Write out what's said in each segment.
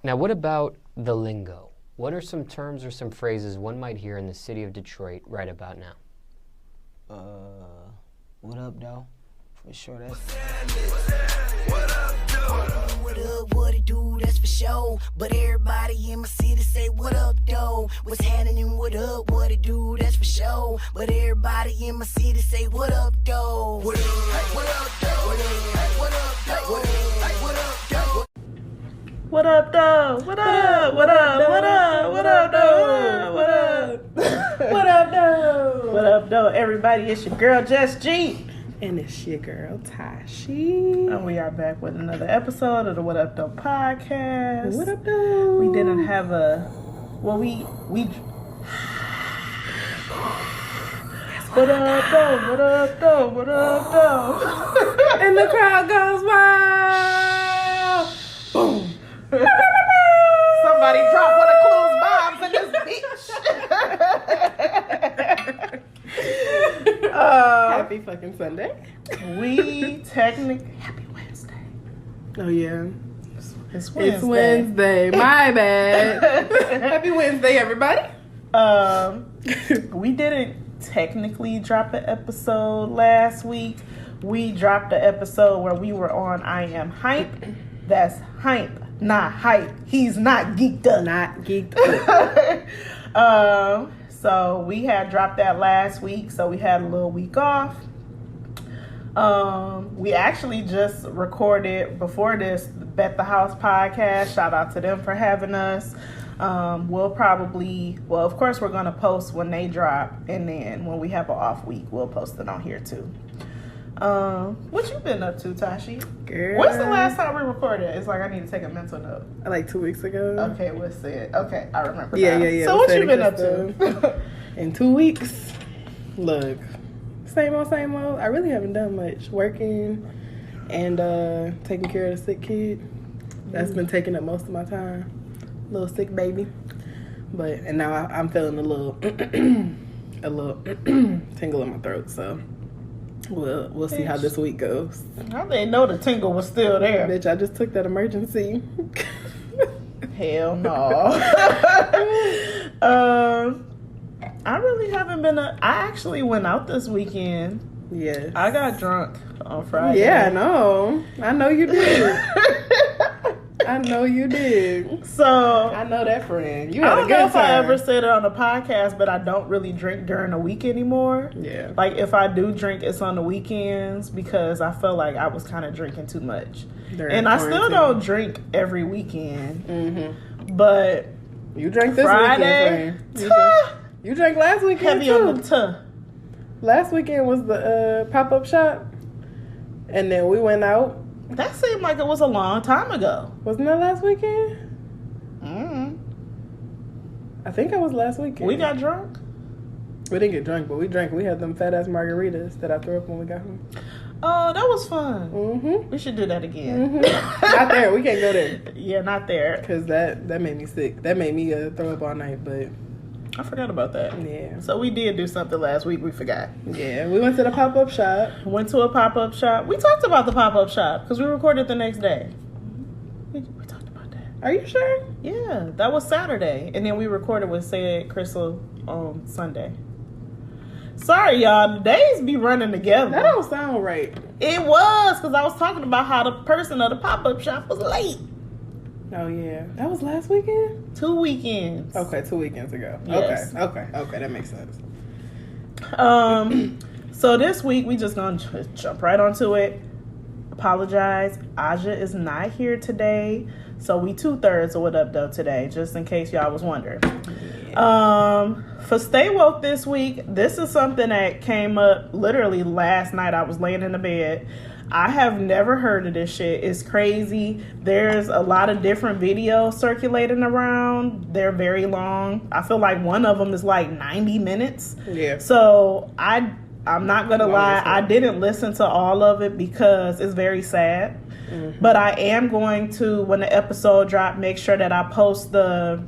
Now, what about the lingo? What are some terms or some phrases one might hear in the city of Detroit right about now? What up, though? For sure, that's... What up, what it do, that's for sure. But everybody in my city say, what up, though? What's happening, what up, what it do, that's for sure. But everybody in my city say, what up, though? What up, what up, though? What up, though? What up, though? What up, though? What up? What up? What up? What up, though? What up? What up, though? What up, though? Everybody, it's your girl, Just G. And it's your girl, Tashi. And we are back with another episode of the What Up Though podcast. What up, though? We didn't have a... Well, we... What up, though? What up, though? What up, though? And the crowd goes wild. Boom. Somebody drop one of Clue's bombs in this bitch. Happy fucking Sunday. Happy Wednesday. Oh, yeah. It's Wednesday. It's Wednesday. My bad. Happy Wednesday, everybody. We didn't technically drop an episode last week. We dropped the episode where we were on I Am Hype. That's hype, not hype. He's not geeked up. Not geeked up. So we had dropped that last week, so we had a little week off. We actually just recorded before this Bet the House podcast. Shout out to them for having us. Of course we're gonna post when they drop, and then when we have an off week, we'll post it on here too. What you been up to, Tashi? Girl. When's the last time we recorded? It's like I need to take a mental note. Like 2 weeks ago. Okay, we'll see it. Okay, I remember. Yeah. So what you been up to? In 2 weeks, look, same old. I really haven't done much. Working and taking care of the sick kid. That's been taking up most of my time. Little sick baby. And now I'm feeling a little tingle in my throat. So we'll see how this week goes. I didn't know the tingle was still there. Bitch, I just took that emergency. Hell no. I really haven't been. I actually went out this weekend. Yes. I got drunk on Friday. Yeah, I know. I know you did. I know you did. So I know that friend. You had I a don't good know if I time. ever said it on the podcast, but I don't really drink during the week anymore. Yeah. Like if I do drink, it's on the weekends because I feel like I was kind of drinking too much. During I still quarantine. don't drink every weekend. Mm-hmm. But You drank this Friday, weekend, friend. You drank last weekend Heavy too. On The Tuh. Last weekend was the pop-up shop. And then we went out. That seemed like it was a long time ago. Wasn't that last weekend? Mm-hmm. I think it was last weekend. We got drunk. We didn't get drunk, but we drank. We had them fat-ass margaritas that I threw up when we got home. Oh, that was fun. Mm-hmm. We should do that again. Mm-hmm. Not there. We can't go there. Yeah, not there. Because that made me sick. That made me throw up all night, but... I forgot about that. Yeah. So we did do something last week. We forgot. Yeah, we went to the pop-up shop. Went to a pop-up shop. We talked about the pop-up shop because we recorded the next day. We talked about that. Are you sure? Yeah, that was Saturday. And then we recorded with Said Crystal on Sunday. Sorry, y'all. The days be running together. That don't sound right. It was because I was talking about how the person of the pop-up shop was late. Oh, yeah. That was last weekend? 2 weekends. Okay, 2 weekends ago. Yes. Okay, that makes sense. So this week we just gonna jump right onto it. Apologize. Aja is not here today. So we 2/3 of What Up Though today, just in case y'all was wondering. Yeah. For Stay Woke this week, this is something that came up literally last night. I was laying in the bed. I have never heard of this shit. It's crazy. There's a lot of different videos circulating around. They're very long. I feel like one of them is like 90 minutes. Yeah. So I'm not going to lie. I didn't listen to all of it because it's very sad. Mm-hmm. But I am going to, when the episode drop, make sure that I post the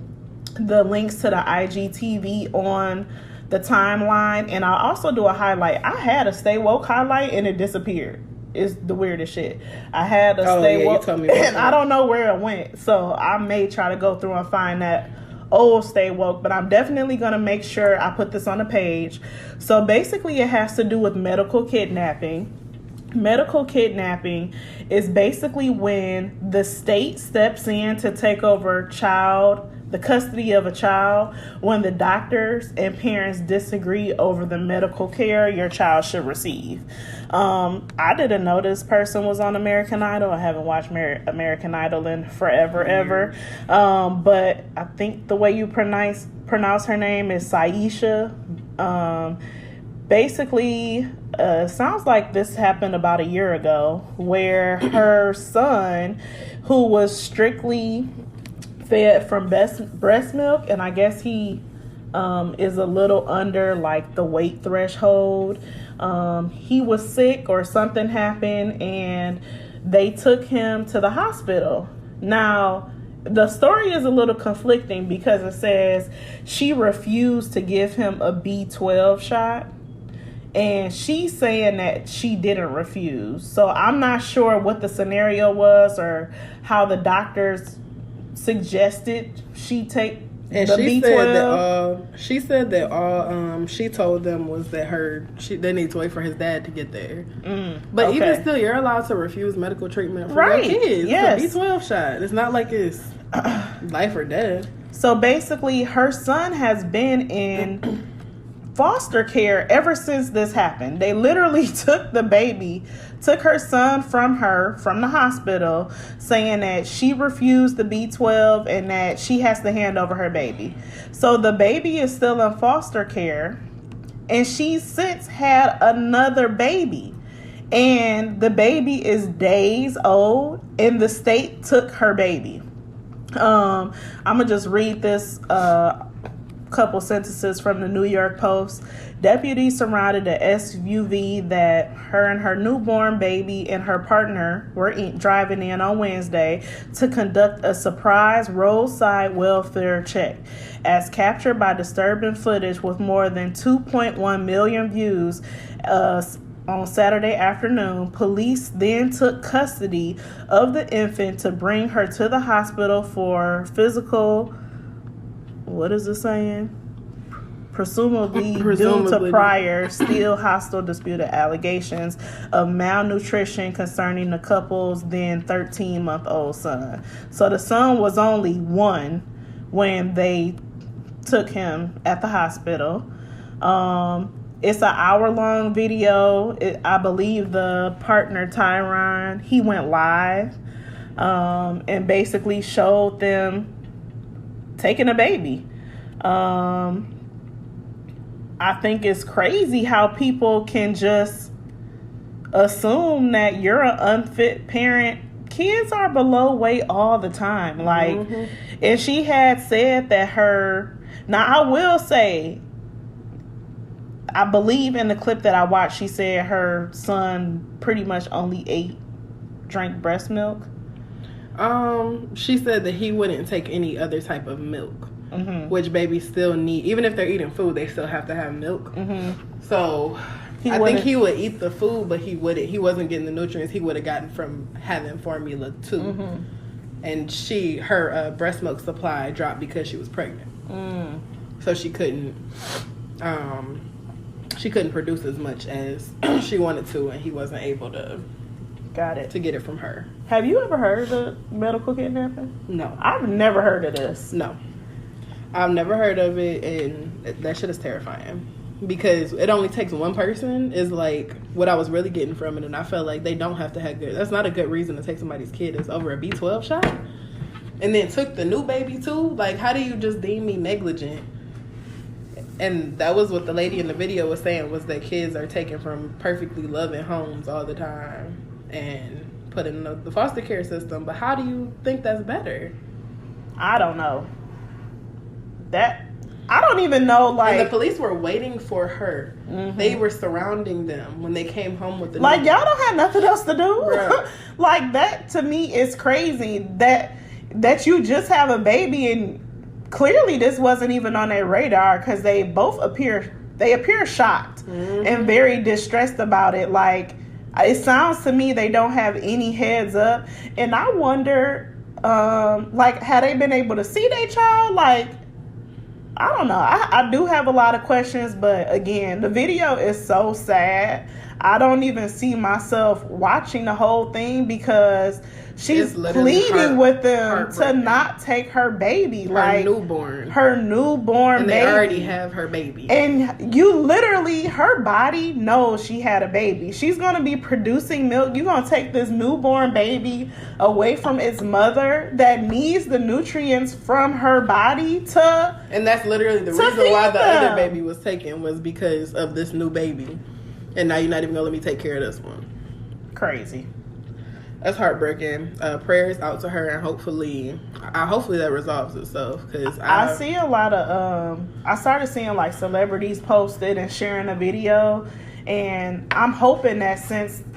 links to the IGTV on the timeline. And I'll also do a highlight. I had a Stay Woke highlight and it disappeared. is the weirdest shit. I had to Oh, stay yeah, you woke, told me about and that. I don't know where it went. So I may try to go through and find that old Stay Woke, but I'm definitely going to make sure I put this on the page. So basically it has to do with medical kidnapping. Medical kidnapping is basically when the state steps in to take over the custody of a child when the doctors and parents disagree over the medical care your child should receive. I didn't know this person was on American Idol. I haven't watched American Idol in forever, ever. But I think the way you pronounce her name is Saisha. Basically, sounds like this happened about a year ago, where her son, who was strictly fed from breast milk, and I guess he is a little under like the weight threshold. He was sick or something happened, and they took him to the hospital. Now, the story is a little conflicting because it says she refused to give him a B12 shot. And she's saying that she didn't refuse. So I'm not sure what the scenario was or how the doctors suggested she take And the she B12. said that all she told them was that they need to wait for his dad to get there. But okay. even still, you're allowed to refuse medical treatment for Right, your kids. yes. It's a B12 shot. It's not like it's life or death. So basically, her son has been in foster care ever since this happened. They literally took her son from the hospital, saying that she refused the B12 and that she has to hand over her baby. So the baby is still in foster care, and she's since had another baby. And the baby is days old, and the state took her baby. I'm gonna just read this couple sentences from the New York Post. Deputies surrounded the SUV that her and her newborn baby and her partner were driving in on Wednesday to conduct a surprise roadside welfare check. As captured by disturbing footage with more than 2.1 million views on Saturday afternoon, police then took custody of the infant to bring her to the hospital for physical, what is it saying? Presumably due to prior, still hostile, disputed allegations of malnutrition concerning the couple's then 13-month-old son. So the son was only 1 when they took him at the hospital. It's an hour-long video. I believe the partner, Tyron, he went live and basically showed them taking a baby. I think it's crazy how people can just assume that you're an unfit parent. Kids are below weight all the time. Like, and she had said that now I will say, I believe in the clip that I watched, she said her son pretty much only drank breast milk. She said that he wouldn't take any other type of milk, which babies still need. Even if they're eating food, they still have to have milk. So I think he would eat the food, but he wasn't getting the nutrients he would have gotten from having formula too. And her breast milk supply dropped because she was pregnant. So she couldn't produce as much as she wanted to, and he wasn't able to to get it from her. Have you ever heard of the medical kidnapping? No. I've never heard of this. No. I've never heard of it, and that shit is terrifying. Because it only takes one person is like what I was really getting from it, and I felt like they don't have to have that's not a good reason to take somebody's kid. It's over a B12 shot. And then took the new baby too. Like, how do you just deem me negligent? And that was what the lady in the video was saying, was that kids are taken from perfectly loving homes all the time and put in the foster care system. But how do you think that's better? I don't know. I don't even know, like... And the police were waiting for her. They were surrounding them when they came home with the... Like, y'all don't have nothing else to do? Right. Like, that to me is crazy. That you just have a baby, and clearly this wasn't even on their radar, because they both appear shocked and very distressed about it. Like, It sounds to me they don't have any heads up. And I wonder, like, had they been able to see their child? Like, I don't know. I do have a lot of questions, but again, the video is so sad. I don't even see myself watching the whole thing because she's pleading with them to not take her baby. Her newborn and baby. they already have her baby. And you literally, her body knows she had a baby. She's going to be producing milk. You're going to take this newborn baby away from its mother that needs the nutrients from her body to... And that's literally the reason why the other baby was taken, was because of this new baby. And now you're not even going to let me take care of this one. Crazy. That's heartbreaking. Prayers out to her, and hopefully that resolves itself. Because I see a lot of I started seeing like celebrities posted and sharing a video, and I'm hoping that since it's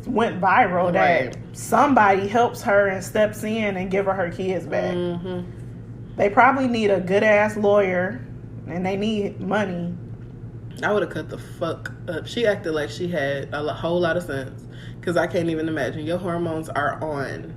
went viral, that somebody helps her and steps in and give her kids back. Mm-hmm. They probably need a good ass lawyer, and they need money. I would have cut the fuck up. She acted like she had a whole lot of sense. Because I can't even imagine. Your hormones are on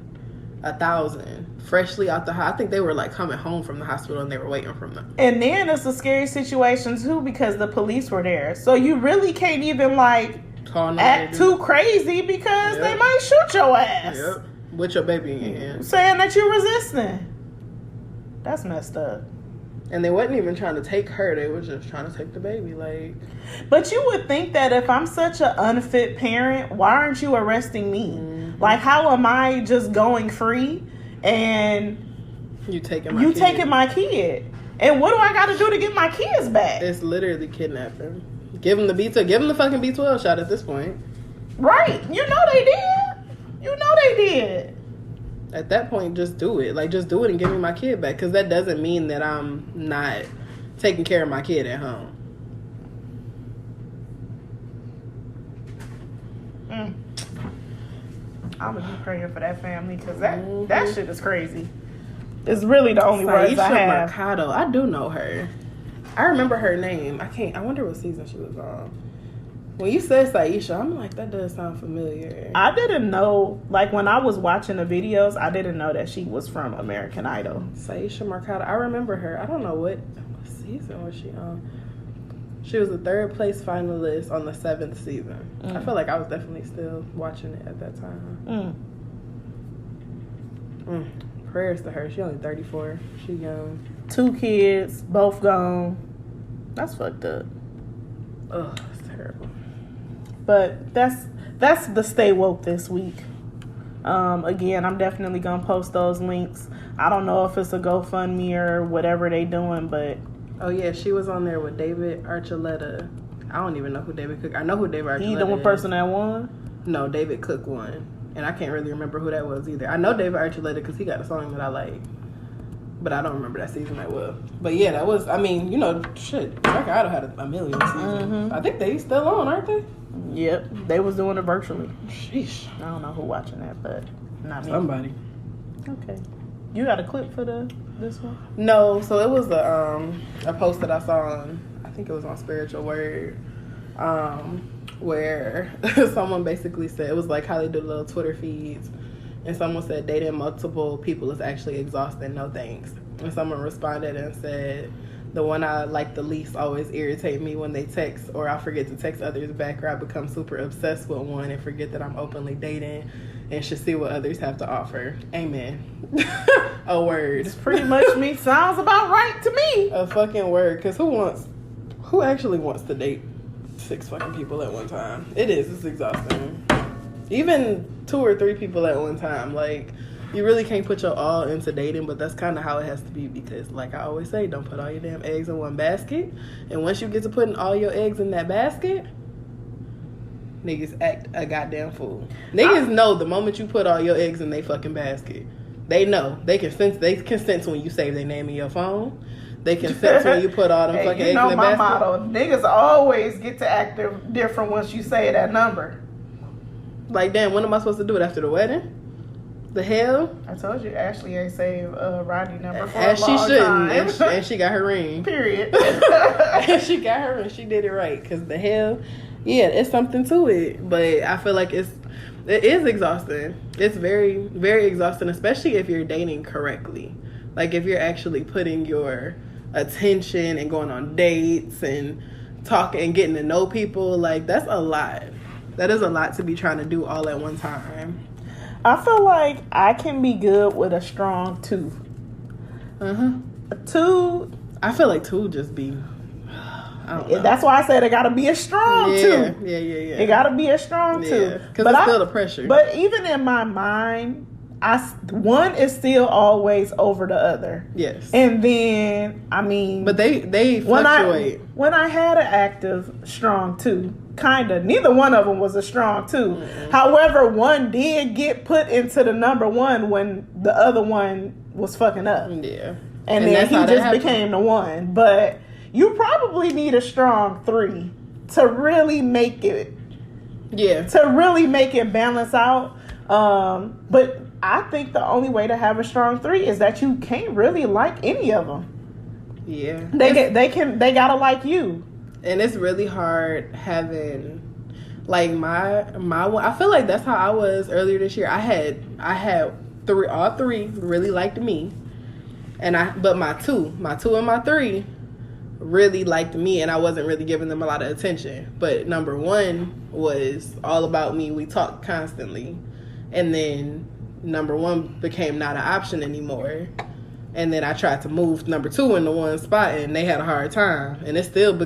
1,000. Freshly out the hospital. I think they were like coming home from the hospital and they were waiting for them. And then it's a scary situation too because the police were there. So you really can't even like act too crazy because they might shoot your ass. Yep. With your baby in your hand. Saying that you're resisting. That's messed up. And they wasn't even trying to take her. They were just trying to take the baby. Like, but you would think that if I'm such an unfit parent, why aren't you arresting me? Mm-hmm. Like, how am I just going free and you taking my kid? And what do I got to do to get my kids back? It's literally kidnapping. Give them the B12. Give them the fucking B12 shot at this point. Right. You know they did. At that point, just do it. Like, just do it and give me my kid back. Because that doesn't mean that I'm not taking care of my kid at home. I'm going to be praying for that family because that shit is crazy. It's really the only words I have. Mercado. I do know her. I remember her name. I wonder what season she was on. When you said Saisha, I'm like, that does sound familiar. I didn't know, like, when I was watching the videos, I didn't know that she was from American Idol. Saisha Mercado. I remember her. I don't know what season was she on. She was a 3rd place finalist on the 7th season. I feel like I was definitely still watching it at that time. Prayers to her. She only 34. She young. 2 kids, both gone. That's fucked up. Ugh, that's terrible. But that's the Stay Woke this week. Again, I'm definitely gonna post those links. I don't know if it's a GoFundMe or whatever they doing, but oh yeah, she was on there with David Archuleta. I don't even know who David Cook. I know who David Archuleta is. He the one person that won? No, David Cook won, and I can't really remember who that was either. I know David Archuleta because he got a song that I like, but I don't remember that season that well. But yeah, that was. I mean, shit. American Idol had a million seasons. I think they still on, aren't they? Yep, they was doing it virtually. Sheesh. I don't know who watching that, but not me. Somebody. Okay. You got a clip for this one? No, so it was a post that I saw on, I think it was on Spiritual Word, where someone basically said, it was like how they do little Twitter feeds, and someone said dating multiple people is actually exhausting, no thanks. And someone responded and said, the one I like the least always irritate me when they text, or I forget to text others back, or I become super obsessed with one and forget that I'm openly dating and should see what others have to offer. Amen. A word. It's pretty much me. Sounds about right to me. A fucking word. Because who actually wants to date 6 fucking people at one time? It's exhausting. Even 2 or 3 people at one time. Like, you really can't put your all into dating, but that's kind of how it has to be because, like I always say, don't put all your damn eggs in one basket. And once you get to putting all your eggs in that basket, niggas act a goddamn fool. Niggas know the moment you put all your eggs in they fucking basket. They know. They can sense when you save their name in your phone. They can sense when you put all them fucking eggs in the basket. You know my motto. Niggas always get to act different once you say that number. Like, damn, when am I supposed to do it? After the wedding? The hell? I told you Ashley ain't saved Rodney number for as a long she time. shouldn't. And she got her ring. Period. And she got her ring. She did it right. Because the hell, Yeah, it's something to it, but I feel like it is exhausting. It's very, very exhausting, especially if you're dating correctly. Like if you're actually putting your attention and going on dates and talking and getting to know people. Like that's a lot. That is a lot to be trying to do all at one time. I feel like I can be good with a strong 2. A 2. I feel like 2 just be. I don't know. That's why I said it got to be a strong 2. Yeah. It got to be a strong 2. Because it's still the pressure. But even in my mind, one is still always over the other. Yes. And then, I mean... But they fluctuate. When I had an active strong 2, kind of, neither one of them was a strong 2. Mm-hmm. However, one did get put into the number 1 when the other one was fucking up. Yeah. And then he just became the 1. But you probably need a strong 3 to really make it... Yeah. To really make it balance out. But I think the only way to have a strong 3 is that you can't really like any of them. Yeah. They gotta like you. And it's really hard having like my one. I feel like that's how I was earlier this year. I had all three really liked me. But my two and my 3 really liked me, and I wasn't really giving them a lot of attention. But number 1 was all about me. We talked constantly. And then number 1 became not an option anymore. And then I tried to move number 2 into one spot, and they had a hard time. And it's still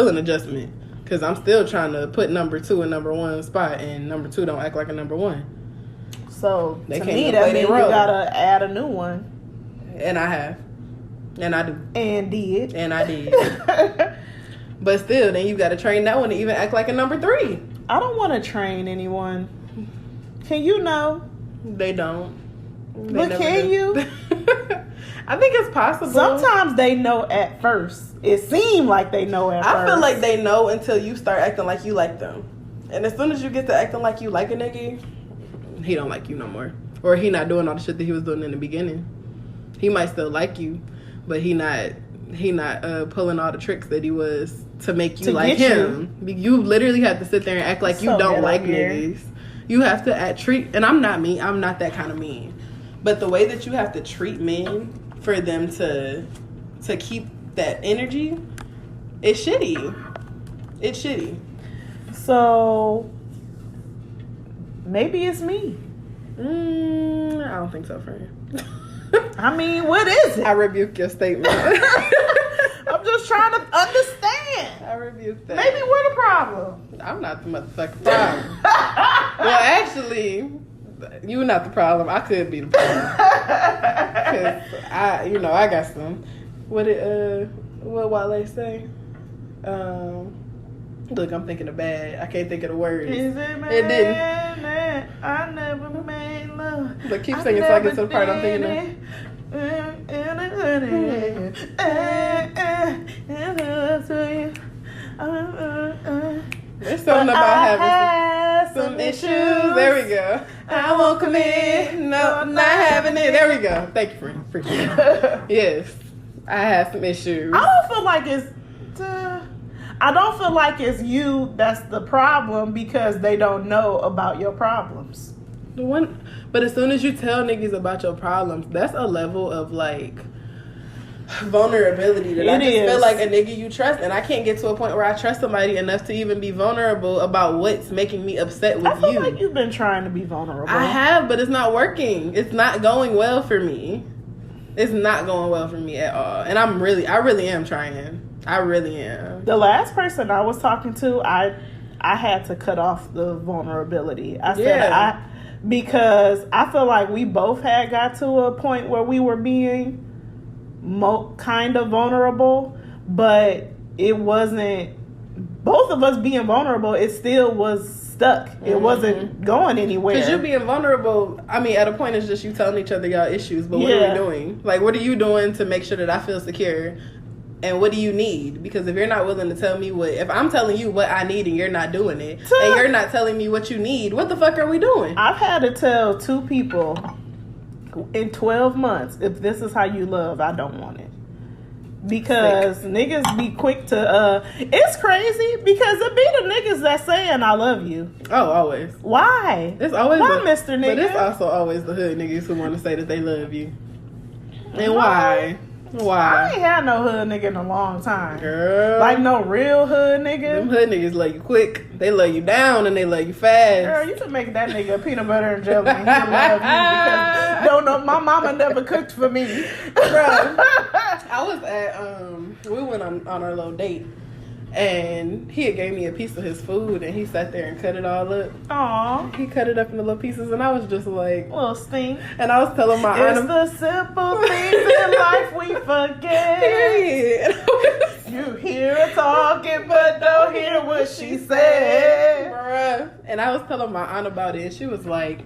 an adjustment, because I'm still trying to put number 2 in number 1 spot, and number 2 don't act like a number 1. So to me, that means you gotta add a new one. And I have, and I do, and did, and I did. But still, then you got to train that one to even act like a number 3. I don't want to train anyone. Can you know? They don't. But can you? I think it's possible. Sometimes they know at first. It seems like they know at first. I feel like they know until you start acting like you like them. And as soon as you get to acting like you like a nigga, he don't like you no more. Or he not doing all the shit that he was doing in the beginning. He might still like you, but he not pulling all the tricks that he was to make you like him. You literally have to sit there and act like you don't like niggas. You have to treat, and I'm not mean. I'm not that kind of mean. But the way that you have to treat men for them to keep that energy, it's shitty. It's shitty. So maybe it's me. I don't think so, friend. I mean, what is it? I rebuke your statement. I'm just trying to understand. I rebuke that. Maybe we're the problem. I'm not the motherfucking problem. Well, actually, you're not the problem. I could be the problem. Because I got some. What Wale say? Look, I'm thinking of bad. I can't think of the words. Is it bad? It didn't. I never made love. But keep singing so I get to the part I'm thinking of. There's something about having some issues. There we go. I won't commit. No, not having it. There we go. Thank you, friend. Appreciate it. Yes, I have some issues. I don't feel like it's you that's the problem, because they don't know about your problems. But as soon as you tell niggas about your problems, that's a level of like vulnerability that I just feel like a nigga you trust, and I can't get to a point where I trust somebody enough to even be vulnerable about what's making me upset with you. I feel like you've been trying to be vulnerable. I have, but it's not working. It's not going well for me. It's not going well for me at all. And I really am trying. I really am. The last person I was talking to, I had to cut off the vulnerability. Because I feel like we both had got to a point where we were being kind of vulnerable, but it wasn't both of us being vulnerable. It still was stuck. It wasn't going anywhere. Because you being vulnerable, I mean, at a point it's just you telling each other y'all issues, but what are we doing? Like, what are you doing to make sure that I feel secure? And what do you need? Because if you're not willing to tell me if I'm telling you what I need and you're not doing it, and you're not telling me what you need, what the fuck are we doing? I've had to tell 2 people in 12 months, if this is how you love, I don't want it. Because niggas be quick to it's crazy because it be the niggas that saying I love you. Oh, always. Why? It's always why, Mr. Nigga? But it's also always the hood niggas who want to say that they love you. And why? I ain't had no hood nigga in a long time. Girl. Like no real hood nigga. Them hood niggas love you quick. They love you down and they love you fast. Girl, you can make that nigga peanut butter and jelly and he'll love you because don't know my mama never cooked for me. Bro, I was at we went on our little date and he had gave me a piece of his food and he sat there and cut it all up. Aw. He cut it up into little pieces and I was just like, Little stink. and I was telling my It's aunt, the simple things in life we forget. period. You hear her talking, but don't hear what she said. Bruh. And I was telling my aunt about it. She was like,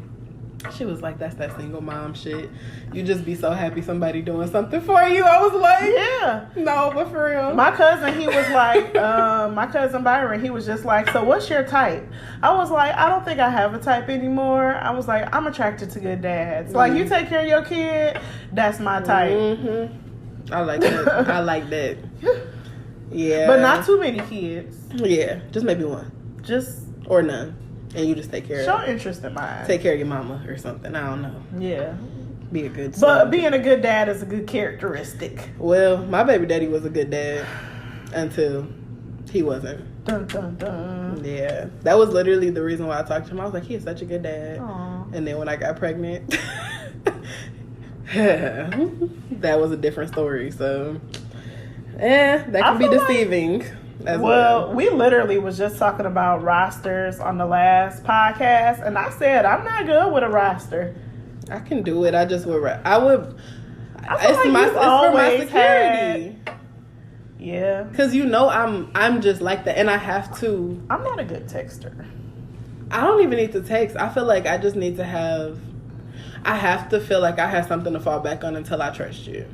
that's that single mom shit. You just be so happy somebody doing something for you. I was like, Yeah. no, but for real. My cousin, he was like, my cousin Byron, he was just like, so what's your type? I was like, I don't think I have a type anymore. I was like, I'm attracted to good dads. Like, you take care of your kid, that's my type. Mm-hmm. I like that. I like that. Yeah. But not too many kids. Yeah. Just maybe one. Just Or none. And you just take care show of interest in mine. Take care of your mama or something. I don't know. Yeah. Be a good son. But being a good dad is a good characteristic. Well, my baby daddy was a good dad until he wasn't. Dun, dun, dun. Yeah. That was literally the reason why I talked to him. I was like, he is such a good dad. Aw. And then when I got pregnant, that was a different story. So, that can be feel like- deceiving. As Well, we literally was just talking about rosters on the last podcast, and I said I'm not good with a roster. I can do it. I just would. I would. I feel It's like my. you've It's for my always security. Yeah, Cause I'm just like that, and I have to. I'm not a good texter. I don't even need to text. I feel like I just need to have. I have to feel like I have something to fall back on until I trust you.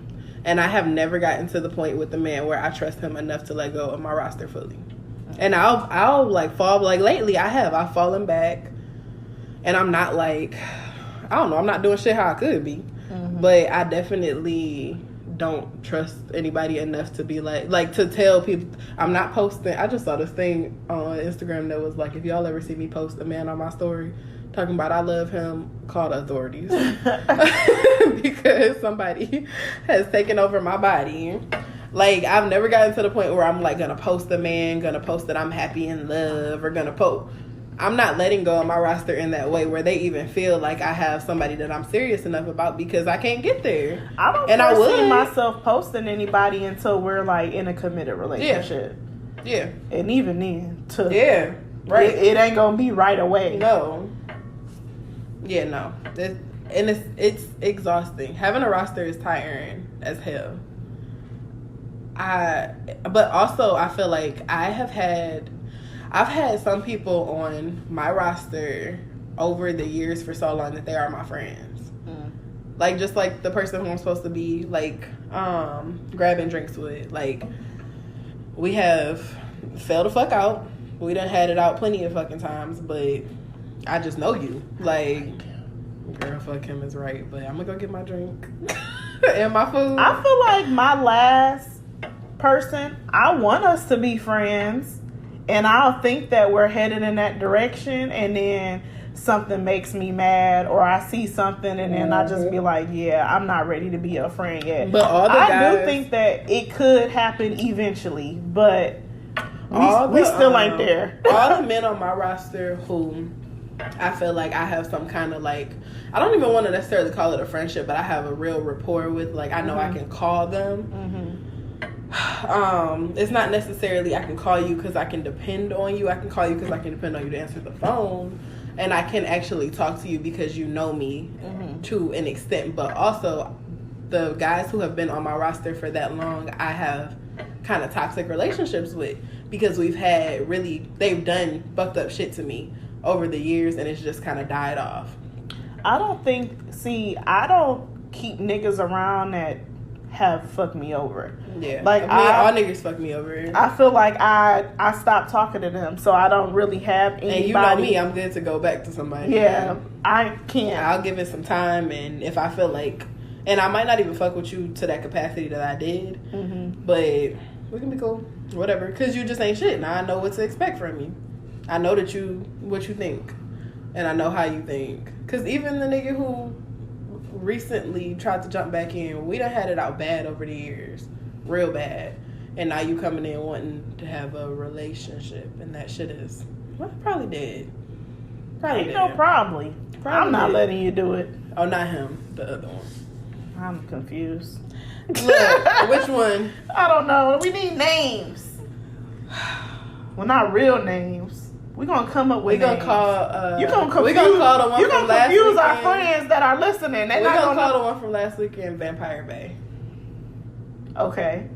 And I have never gotten to the point with the man where I trust him enough to let go of my roster fully. And I'll like fall, like lately I've fallen back. And I'm not like, I don't know, I'm not doing shit how I could be. Mm-hmm. But I definitely don't trust anybody enough to be like to tell people. I'm not posting. I just saw this thing on Instagram that was like, if y'all ever see me post a man on my story talking about I love him, call the authorities. Because somebody has taken over my body. Like, I've never gotten to the point where I'm like gonna post a man, gonna post that I'm happy in love, or gonna post. I'm not letting go of my roster in that way where they even feel like I have somebody that I'm serious enough about, because I can't get there. I don't foresee myself posting anybody until we're like in a committed relationship. Yeah. And even then, yeah, right. It ain't gonna be right away. No. Yeah, no. It's exhausting. Having a roster is tiring as hell. But also I feel like I've had some people on my roster over the years for so long that they are my friends. Like, just like the person who I'm supposed to be like grabbing drinks with. Like, we have fell the fuck out. We done had it out plenty of fucking times, but I just know you. Like, girl, fuck him is right, but I'm gonna go get my drink and my food. I feel like my last person, I want us to be friends, and I'll think that we're headed in that direction, and then something makes me mad, or I see something, and then I just be like, yeah, I'm not ready to be a friend yet. But all the guys, I do think that it could happen eventually, but we still ain't there. All the men on my roster who I feel like I have some kind of like, I don't even want to necessarily call it a friendship, but I have a real rapport with, like, I know I can call them. It's not necessarily I can call you because I can depend on you. I can call you because I can depend on you to answer the phone, and I can actually talk to you because you know me to an extent. But also, the guys who have been on my roster for that long, I have kind of toxic relationships with, because they've done fucked up shit to me over the years, and it's just kind of died off. I don't keep niggas around that have fucked me over. Yeah. Like, all niggas fuck me over. I feel like I stopped talking to them, so I don't really have anybody. And you know me, I'm good to go back to somebody. Yeah, I can't. I'll give it some time, and if I feel like, And I might not even fuck with you to that capacity that I did. Mm-hmm. But we can be cool. Whatever. Because you just ain't shit. Now I know what to expect from you. I know what you think. And I know how you think. Because even the nigga who recently tried to jump back in, we done had it out bad over the years. Real bad. And now you coming in wanting to have a relationship. And that shit is... Well, probably dead. Probably Ain't dead. no probably. I'm not dead. letting you do it. Oh, not him. The other one. I'm confused. Look, which one? I don't know. We need names. Well, not real names. We're gonna come up with. We gonna names. call. You gonna confuse. We gonna call the one You from gonna last confuse our weekend. friends that are listening. They're We not gonna gonna call the one from last weekend Vampire Bay. Okay.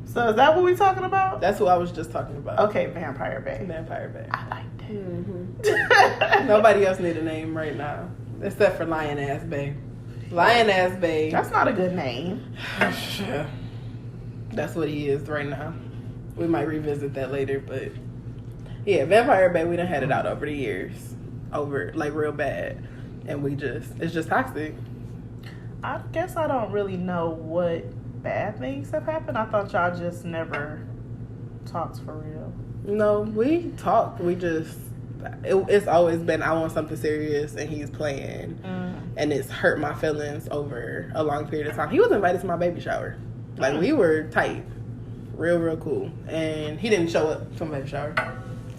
So is that what we talking about? That's who I was just talking about. Okay, Vampire Bay. Vampire Bay. I like that. Mm-hmm. Nobody else need a name right now except for Lion Ass Bay. Lion Ass Bay. That's not a good name. That's what he is right now. We might revisit that later, but yeah, Vampire Bay. We done had it out over the years, over like real bad, and it's just toxic. I guess I don't really know what bad things have happened. I thought y'all just never talked for real. No, we talked. We just it's always been I want something serious, and he's playing, and it's hurt my feelings over a long period of time. He was invited to my baby shower. Like, we were tight. Real cool. And he didn't show up to my baby shower.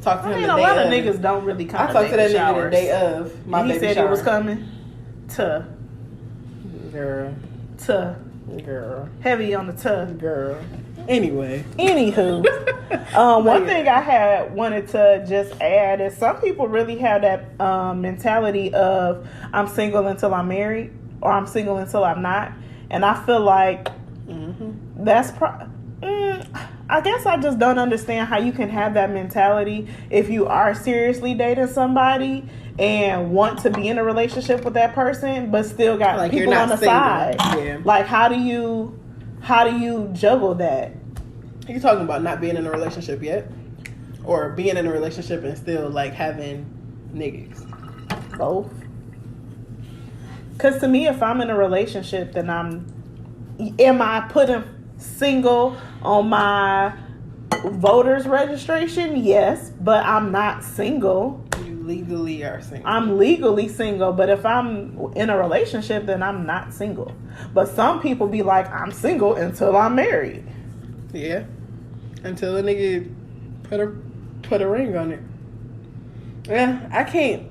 Talked to him the day a lot of of. niggas don't really come I to talked to that baby nigga the showers. day of my And he baby said shower. he was coming to Girl. Heavy on the tuh. Girl. Anyway. Anywho, one thing I had wanted to just add is some people really have that mentality of I'm single until I'm married or I'm single until I'm not. And I feel like that's I guess I just don't understand how you can have that mentality if you are seriously dating somebody and want to be in a relationship with that person, but still got Like, people you're on not the single. side. Yeah. Like, how do you juggle that? You talking about not being in a relationship yet? Or being in a relationship and still, like, having niggas? Both. Because to me, if I'm in a relationship, then am I putting single on my voter's registration? Yes, but I'm not single. You legally are single. I'm legally single, but if I'm in a relationship, then I'm not single. But some people be like, I'm single until I'm married. Yeah. Until a nigga put a ring on it. Yeah, I can't.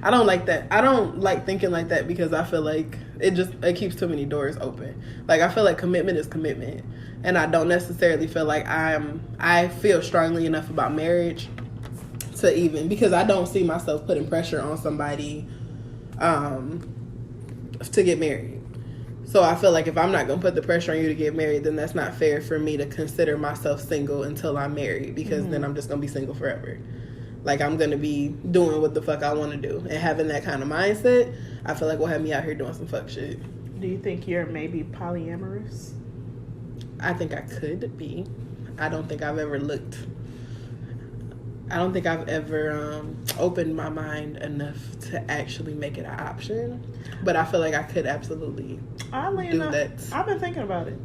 I don't like that. I don't like thinking like that because I feel like it keeps too many doors open. Like, I feel like commitment is commitment. And I don't necessarily feel like I feel strongly enough about marriage to even, because I don't see myself putting pressure on somebody to get married. So I feel like if I'm not going to put the pressure on you to get married, then that's not fair for me to consider myself single until I'm married, because then I'm just going to be single forever. Like, I'm going to be doing what the fuck I want to do. And having that kind of mindset, I feel like will have me out here doing some fuck shit. Do you think you're maybe polyamorous? I think I could be. I don't think I've ever opened my mind enough to actually make it an option. But I feel like I could absolutely do that. I've been thinking about it.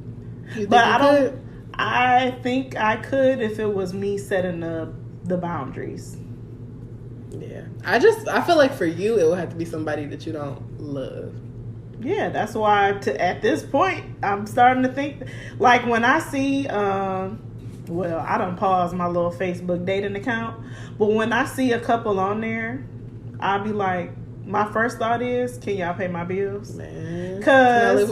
You think But you I don't. could? I think I could if it was me setting the boundaries. Yeah. I feel like for you, it would have to be somebody that you don't love. Yeah, that's why at this point, I'm starting to think, like, when I see, well, I don't pause my little Facebook dating account, but when I see a couple on there, I'll be like, my first thought is, can y'all pay my bills? Man. Cause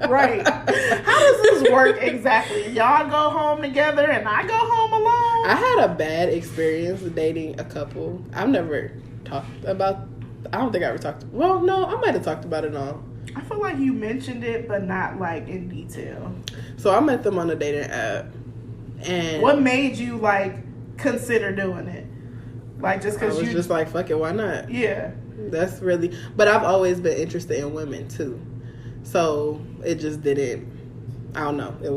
Right. How does this work exactly? Y'all go home together and I go home alone? I had a bad experience with dating a couple. I've never talked about. I don't think I ever talked. Well, no, I might have talked about it all. I feel like you mentioned it, but not like in detail. So I met them on a dating app, and What made you like consider doing it? Like just I because was you just like, fuck it, why not? yeah. That's really. But I've always been interested in women too, so it just didn't. I don't know. It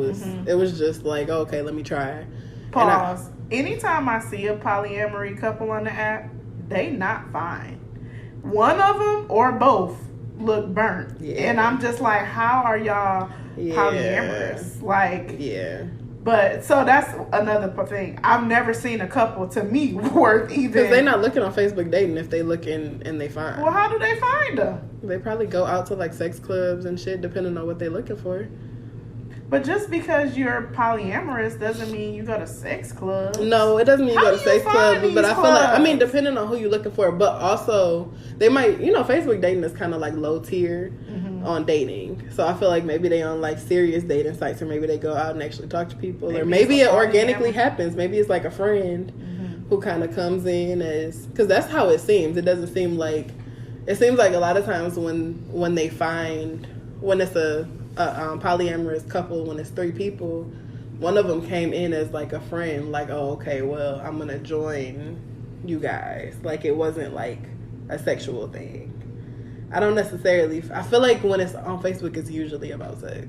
was just like, okay, let me try. Pause. Anytime I see a polyamory couple on the app, they not fine. One of them or both look burnt. Yeah. And I'm just like, how are y'all polyamorous? Like, yeah. But so that's another thing. I've never seen a couple to me worth even. Because they're not looking on Facebook dating if they looking and they find. Well, how do they find them? They probably go out to like sex clubs and shit, depending on what they're looking for. But just because you're polyamorous doesn't mean you go to sex clubs. No, it doesn't mean you go to sex clubs. But I feel like, I mean, clubs? depending on who you're looking for, but also they might, you know, Facebook dating is kind of like low tier on dating. So I feel like maybe they on like serious dating sites, or maybe they go out and actually talk to people, or maybe it organically happens. Maybe it's like a friend who kind of comes in as, because that's how it seems. It doesn't seem like, it seems like a lot of times when they find, when it's a polyamorous couple, when it's 3 people, one of them came in as like a friend, like, oh, okay, well, I'm gonna join you guys. Like, it wasn't like a sexual thing. I don't necessarily, I feel like when it's on Facebook, it's usually about sex.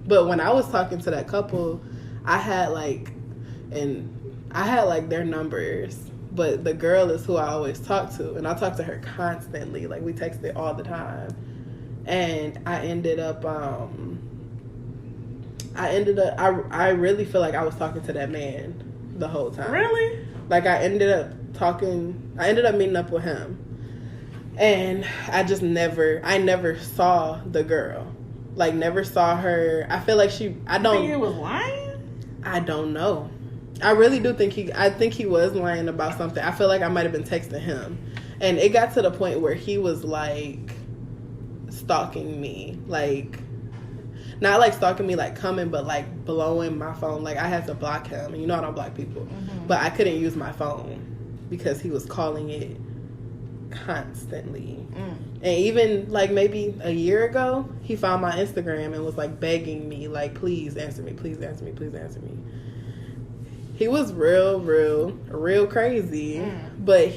But when I was talking to that couple, I had like their numbers, but the girl is who I always talk to, and I talk to her constantly. Like, we texted all the time. And I ended up, I really feel like I was talking to that man the whole time. Really? Like, I ended up meeting up with him. And I never saw the girl. Like, never saw her. I feel like I don't. You think he was lying? I don't know. I really do think he was lying about something. I feel like I might have been texting him. And it got to the point where he was like, stalking me, like, not like stalking me like coming, but like blowing my phone. Like, I had to block him, and you know I don't block people, but I couldn't use my phone because he was calling it constantly. And even like maybe a year ago, he found my Instagram and was like begging me, like, please answer me, please answer me, please answer me. He was real crazy. But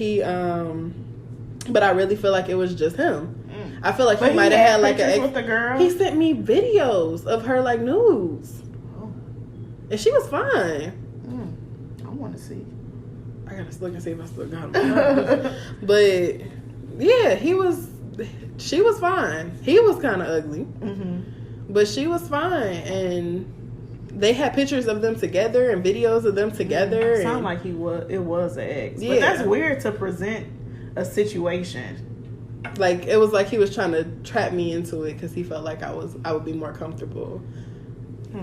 but I really feel like it was just him. I feel like he might have had like with the girl. He sent me videos of her like nudes, and she was fine. I want to see. I gotta look and see if I still got him. But yeah, she was fine. He was kind of ugly, but she was fine, and they had pictures of them together and videos of them together. Sound like it was an ex. Yeah. But that's weird to present a situation. Like, it was like he was trying to trap me into it because he felt like I would be more comfortable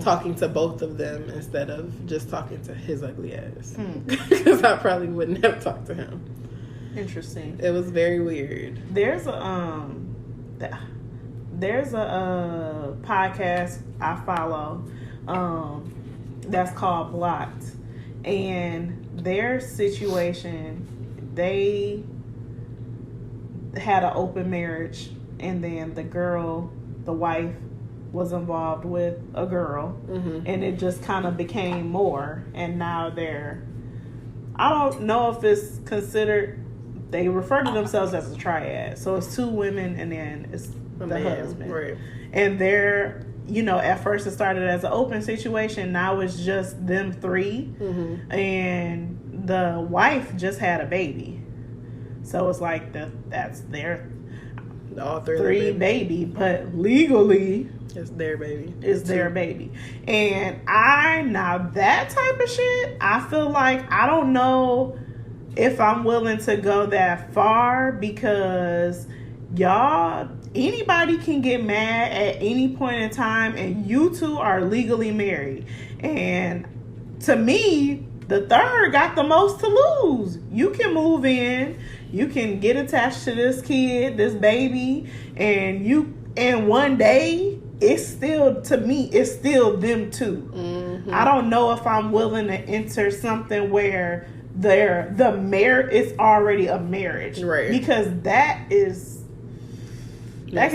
talking to both of them instead of just talking to his ugly ass. Because I probably wouldn't have talked to him. Interesting. It was very weird. There's a podcast I follow that's called Blocked, and their situation, they had an open marriage, and then the wife was involved with a girl, and it just kind of became more, and now I don't know if it's considered, they refer to themselves as a triad, so it's 2 women and then it's the husband, right? And they're, you know, at first it started as an open situation, now it's just them 3, and the wife just had a baby. So it's like that's their all 3 baby, but legally it's their baby. It's their baby. And now that type of shit, I feel like I don't know if I'm willing to go that far, because anybody can get mad at any point in time, and you 2 are legally married. And to me, the 3rd got the most to lose. You can move in, you can get attached to this kid, this baby, and one day it's still, to me, it's still them 2. I don't know if I'm willing to enter something where the marriage is already a marriage, right? Because that can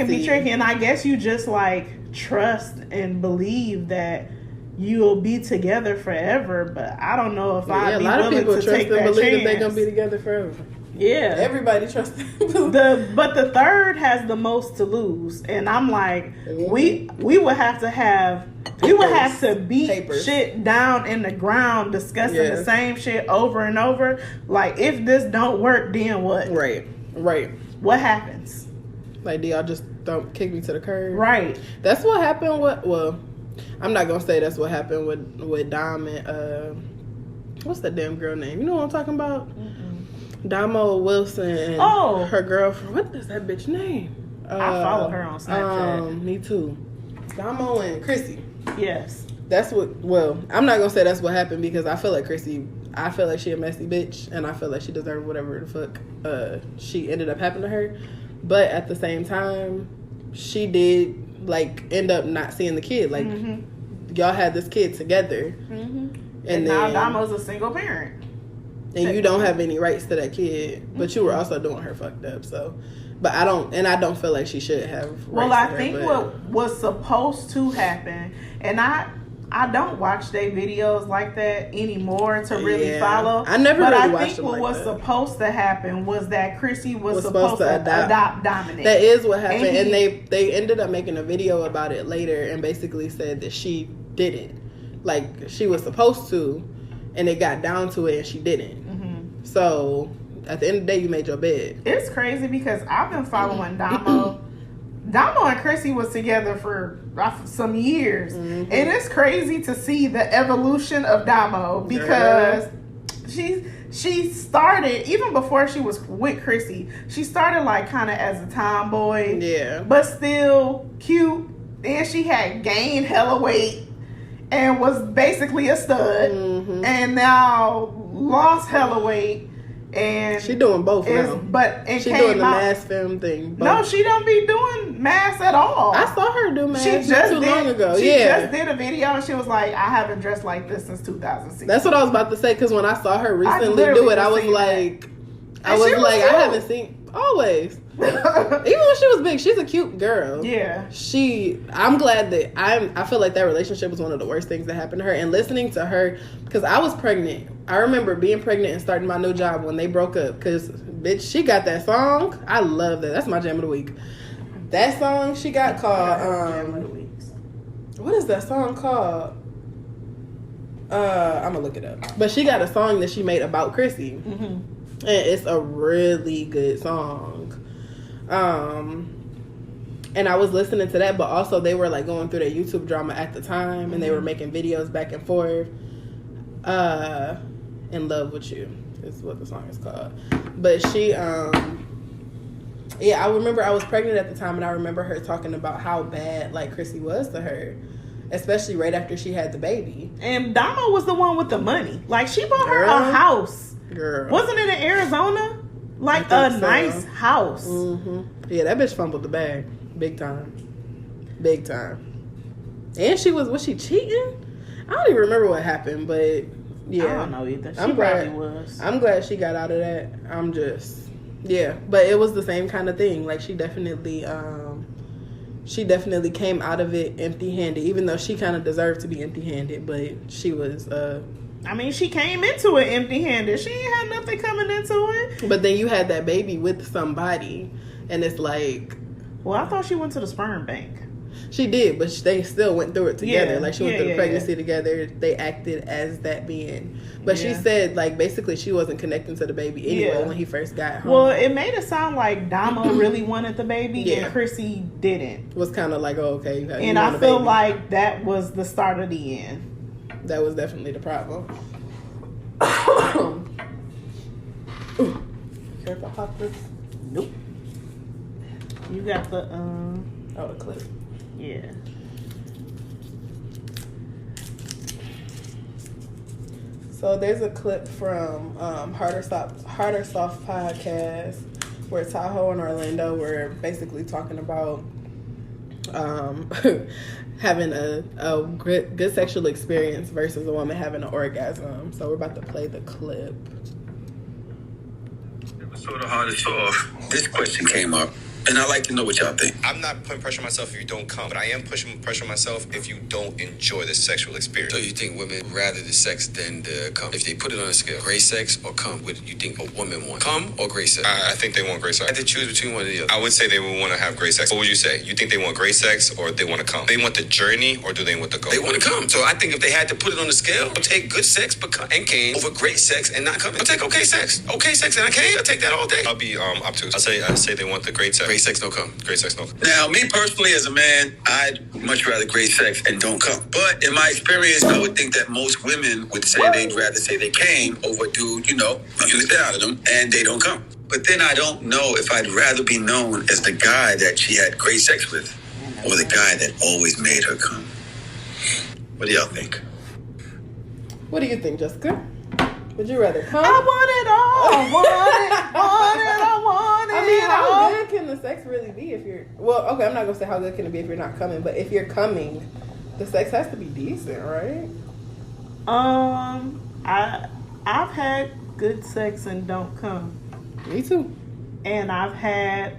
be tricky, and I guess you just like trust and believe that you'll be together forever, but I don't know if I'd be willing to take that chance. A lot of people trust and believe that they're gonna be together forever. Yeah, everybody trusts them. But the 3rd has the most to lose, and I'm like, we would have to beat shit down in the ground, discussing the same shit over and over. Like, if this don't work, then what? Right. What happens? Like, do y'all just kick me to the curb. Right. That's what happened with, well, I'm not going to say that's what happened with Dom and, what's that damn girl name? You know what I'm talking about? Damo Wilson and her girlfriend. What is that bitch name? I follow her on Snapchat. Me too. Damo and Chrissy. Yes. That's what, well, I'm not going to say that's what happened because I feel like she a messy bitch and I feel like she deserved whatever the fuck she ended up happening to her. But at the same time, she did, like, end up not seeing the kid. Like, y'all had this kid together. And now then, Damo's a single parent. and you don't have any rights to that kid, but you were also doing her fucked up. So, but I don't feel like she should have rights. Well, I think what was supposed to happen, and I don't watch their videos like that anymore to really follow. I never really watched them But I think what was supposed to happen was that Chrissy was supposed to adopt Dominic. That is what happened, and they ended up making a video about it later and basically said that she didn't. Like, she was supposed to, and it got down to it and she didn't. So at the end of the day, you made your bed. It's crazy because I've been following Damo. Damo and Chrissy was together for some years. And it's crazy to see the evolution of Damo because she started, even before she was with Chrissy, she started like kind of as a tomboy. Yeah. But still cute. And she had gained hella weight and was basically a stud. And now lost hella weight. And she doing both now. She doing the mass film thing. No, she don't be doing mass at all. I saw her do mass long ago. She just did a video and she was like, I haven't dressed like this since 2006. That's what I was about to say, because when I saw her recently do it, I was like, I haven't seen always. Even when she was big, she's a cute girl. Yeah. I'm glad that I feel like that relationship was one of the worst things that happened to her. And listening to her, because I was pregnant. I remember being pregnant and starting my new job when they broke up. Because, bitch, she got that song. I love that. That's my jam of the week. That song she got called, Jam of the Week. What is that song called? I'm gonna look it up. But she got a song that she made about Chrissy. And it's a really good song. And I was listening to that, but also they were like going through their YouTube drama at the time, and they were making videos back and forth. In Love With You is what the song is called. But she, I remember I was pregnant at the time, and I remember her talking about how bad like Chrissy was to her, especially right after she had the baby. And Damo was the one with the money. Like, she bought her a house. Girl, wasn't it in Arizona? Like a nice house. Yeah, that bitch fumbled the bag. Big time. And was she cheating? I don't even remember what happened, but yeah. I don't know either. She probably was. I'm glad she got out of that. But it was the same kind of thing. Like, she definitely came out of it empty-handed, even though she kind of deserved to be empty-handed, but she was, she came into it empty-handed. She ain't had nothing coming into it. But then you had that baby with somebody, and it's like... Well, I thought she went to the sperm bank. She did, but they still went through it together. Like, she went through the pregnancy together. They acted as that being. But she said, like, basically she wasn't connecting to the baby anyway when he first got home. Well, it made it sound like Damo really wanted the baby and Chrissy didn't. It was kind of like, oh, okay. And I feel like that was the start of the end. That was definitely the problem. Care if I pop this? Nope. You got the the clip. Yeah. So there's a clip from Harder Soft podcast where Tahoe and Orlando were basically talking about having a good sexual experience versus a woman having an orgasm. So we're about to play the clip. It was sort of hard to solve. This question came up, and I'd like to know what y'all think. I'm not putting pressure on myself if you don't come, but I am pushing pressure on myself if you don't enjoy the sexual experience. So you think women rather the sex than the cum? If they put it on a scale, great sex or cum, what do you think a woman wants? Cum or great sex? I think they want great sex. I had to choose between one or the other. I would say they would want to have great sex. What would you say? You think they want great sex or they want to come? They want the journey or do they want the goal? They want to come. So I think if they had to put it on the scale, I'll take good sex and came over great sex and not coming. I'll take okay sex. Okay sex and I came. I'll take that all day. I'll be obtuse. I say they want the great sex Great sex, no cum. Great sex, no cum. Now, me personally, as a man, I'd much rather great sex and don't come. But in my experience, I would think that most women would say they'd rather say they came over dude, you know, you get out of them, and they don't come. But then I don't know if I'd rather be known as the guy that she had great sex with or the guy that always made her come. What do y'all think? What do you think, Jessica? Would you rather come? I want it all. I want it. I mean, how good can the sex really be if you're... Well, okay, I'm not going to say how good can it be if you're not coming, but if you're coming, the sex has to be decent, right? I've had good sex and don't come. Me too. And I've had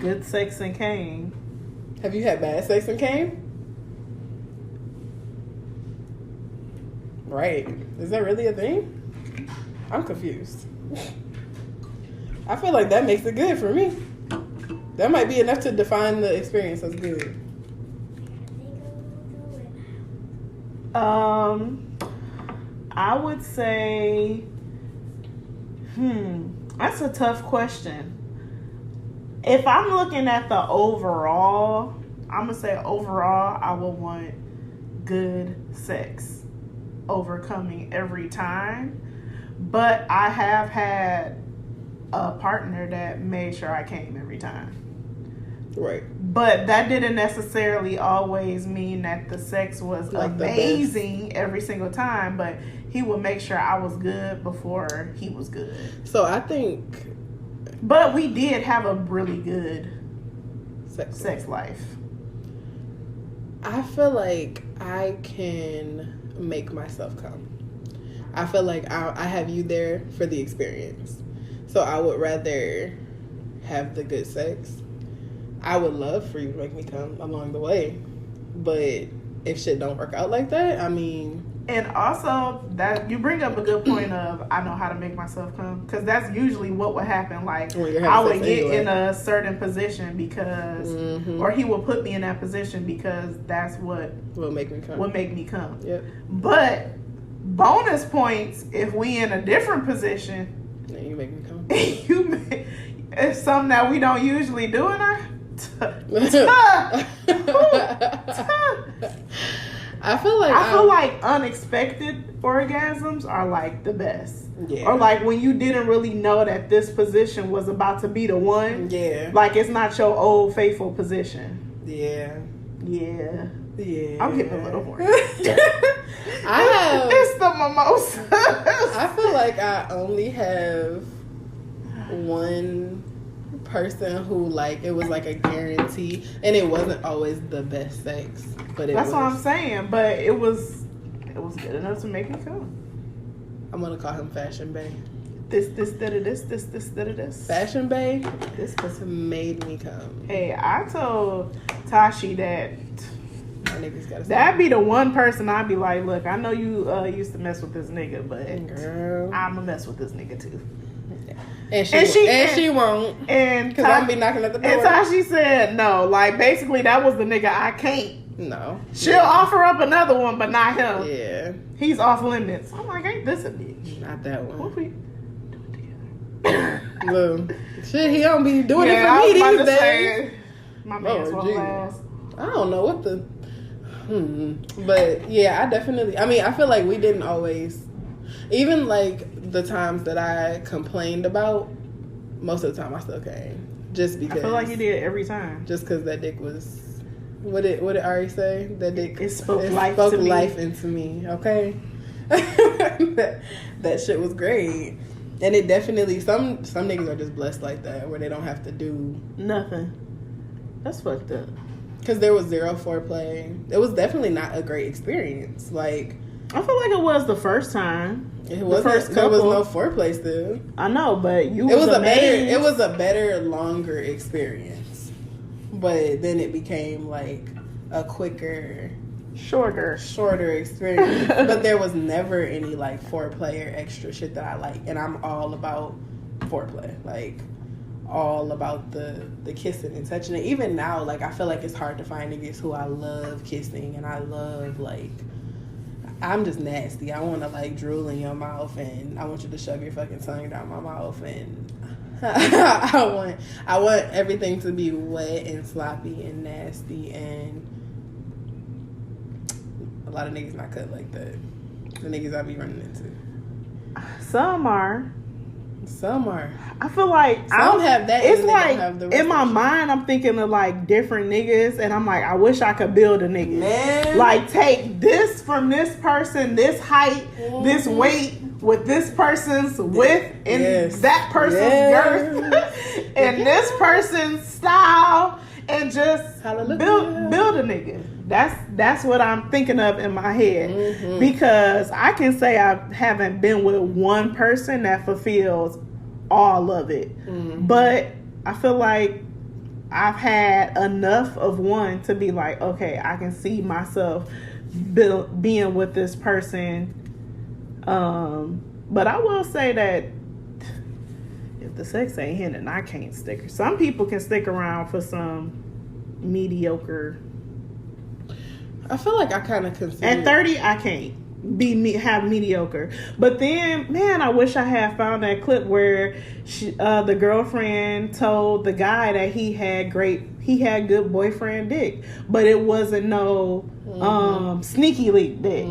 good sex and came. Have you had bad sex and came? Right. Is that really a thing? I'm confused. I feel like that makes it good for me. That might be enough to define the experience as good. I would say, that's a tough question. If I'm looking at the overall, I'm gonna say overall, I would want good sex overcoming every time. But I have had a partner that made sure I came every time. Right. But that didn't necessarily always mean that the sex was Like amazing every single time, but he would make sure I was good before he was good. So I think... But we did have a really good Sex life. I feel like I can make myself come. I feel like I have you there for the experience. So I would rather have the good sex. I would love for you to make me come along the way. But if shit don't work out like that, I mean... And also, that you bring up a good point of, I know how to make myself come. Because that's usually what would happen. Like, I would get in a certain position because... Or he would put me in that position because that's what... Will make me come. Yep. But... bonus points if we in a different position. Yeah, you make me come. It's something that we don't usually do, and I feel like unexpected orgasms are like the best. Yeah. Or like when you didn't really know that this position was about to be the one. Yeah. Like it's not your old faithful position. Yeah. Yeah. Yeah. I'm getting a little horny. It's the mimosa. I feel like I only have one person who like it was like a guarantee, and it wasn't always the best sex, but that's what I'm saying. But it was good enough to make me come. I'm gonna call him Fashion Bay. This. Fashion Bay. This person made me come. Hey, I told Tashi that. That'd be the one person I'd be like, look, I know you used to mess with this nigga, but girl, I'ma mess with this nigga too. And she won't. And because I'm be knocking at the door. And Tashi said no. Like basically that was the nigga I can't. No. She'll offer up another one, but not him. Yeah. He's off limits. I'm like, ain't this a bitch? Not that one. What we do together? Look, shit, he don't be doing it for me these days. My man's won't last. I don't know what the... But yeah, I feel like we didn't always, even like the times that I complained about, most of the time I still came. Just because. I feel like you did every time. Just because that dick was, what did Ari say? That dick spoke life into me, okay? that shit was great. And it definitely, some niggas are just blessed like that, where they don't have to do nothing. That's fucked up. Because there was zero foreplay. It was definitely not a great experience. Like, I feel like it was the first time. It wasn't. There was no foreplay still. I know, but it was a better, longer experience. But then it became like a quicker, shorter experience. But there was never any like foreplay or extra shit that I like, and I'm all about foreplay. Like, all about the kissing and touching it. Even now, like, I feel like it's hard to find niggas who I love kissing, and I love, like, I'm just nasty. I want to, like, drool in your mouth, and I want you to shove your fucking tongue down my mouth, and I want everything to be wet and sloppy and nasty, and a lot of niggas not cut like that. The niggas I be running into. Some are. I feel like Some have that. It's and they like don't have the rest in my of the mind, I'm thinking of like different niggas, and I'm like, I wish I could build a nigga. Man. Like take this from this person, this height, this weight, with this person's width and that person's girth, and this person's style, and just build a nigga. That's what I'm thinking of in my head, because I can say I haven't been with one person that fulfills all of it, but I feel like I've had enough of one to be like, okay, I can see myself being with this person. But I will say that if the sex ain't hitting, I can't stick. Some people can stick around for some mediocre. I feel like I kind of consider At 30, I can't have mediocre. But then, man, I wish I had found that clip where the girlfriend told the guy that he had good boyfriend dick, but it wasn't no sneaky leak dick.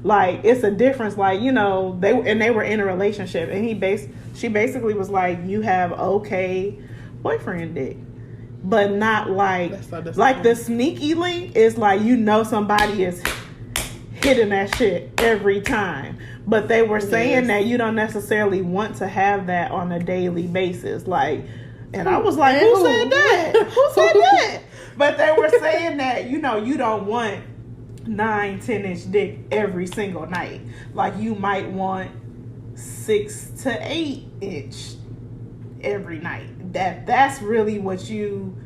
Like, it's a difference. Like, you know, they were in a relationship, and she basically was like, you have okay boyfriend dick. But not like the sneaky link is like, you know, somebody is hitting that shit every time. But they were saying that you don't necessarily want to have that on a daily basis. Like, and I was like, who said that? Who said that? But they were saying that, you know, you don't want 9-10-inch dick every single night. Like, you might want 6 to 8 inch every night. That's really what you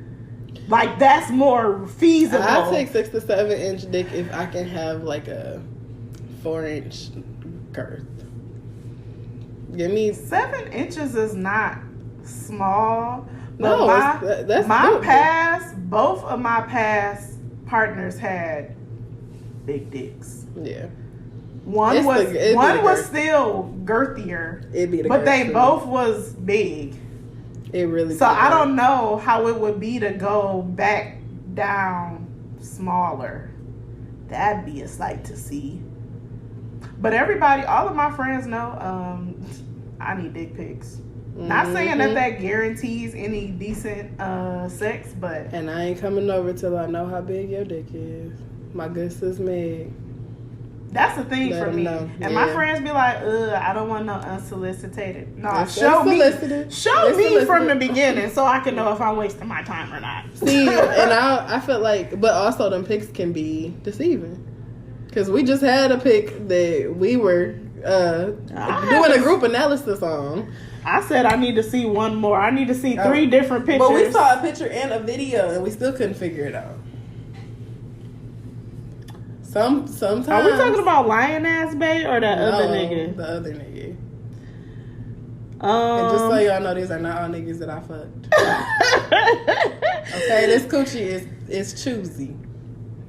like. That's more feasible. I take 6 to 7 inch dick if I can have like a 4-inch girth. Give me 7 inches is not small. But no, that's both of my past partners had big dicks. Yeah. One was still girthier. But they both was big. It really. So I don't know how it would be to go back down smaller. That'd be a sight to see. But all of my friends know I need dick pics. Not saying that guarantees any decent sex, but and I ain't coming over till I know how big your dick is. My good sis Meg. That's the thing for me. Know. And my friends be like, I don't want no unsolicited. No, It's show me solicited. from the beginning so I can know if I'm wasting my time or not. See, and I feel like, but also them pics can be deceiving. Because we just had a pic that we were doing a group analysis on. I said I need to see one more. I need to see 3 different pictures. But we saw a picture and a video and we still couldn't figure it out. Sometimes. Are we talking about Lion Ass Bay or that other nigga? The other nigga. And just so y'all know, these are not all niggas that I fucked. Okay, this coochie is choosy.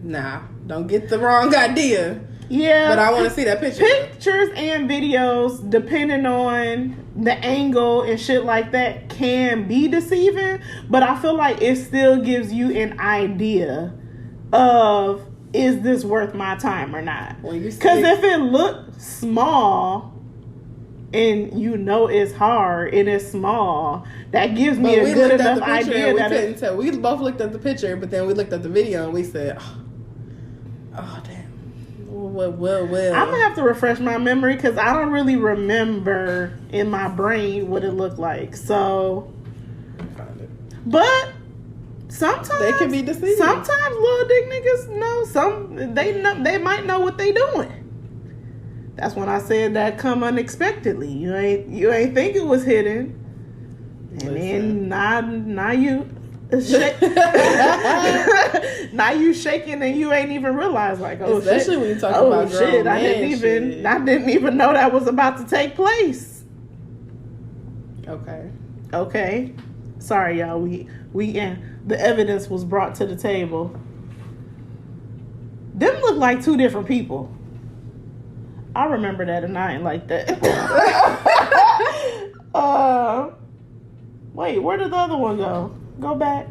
Nah, don't get the wrong idea. Yeah. But I want to see that picture. Pictures and videos, depending on the angle and shit like that, can be deceiving. But I feel like it still gives you an idea of, is this worth my time or not? Because if it looks small and you know it's hard and it's small, that gives me a good enough idea that couldn't tell. We both looked at the picture, but then we looked at the video and we said, oh damn. Well. I'm gonna have to refresh my memory because I don't really remember in my brain what it looked like. So, but sometimes they can be deceiving. Sometimes little dick niggas know they might know what they doing. That's when I said that come unexpectedly. You ain't think it was hidden, and then now you. Now you shaking and you ain't even realize, like, oh, especially shit. When you talk about shit, I didn't even know that was about to take place. Okay, sorry y'all, we the evidence was brought to the table. Them look like 2 different people. I remember that and I ain't like that. Wait, where did the other one go? Go back.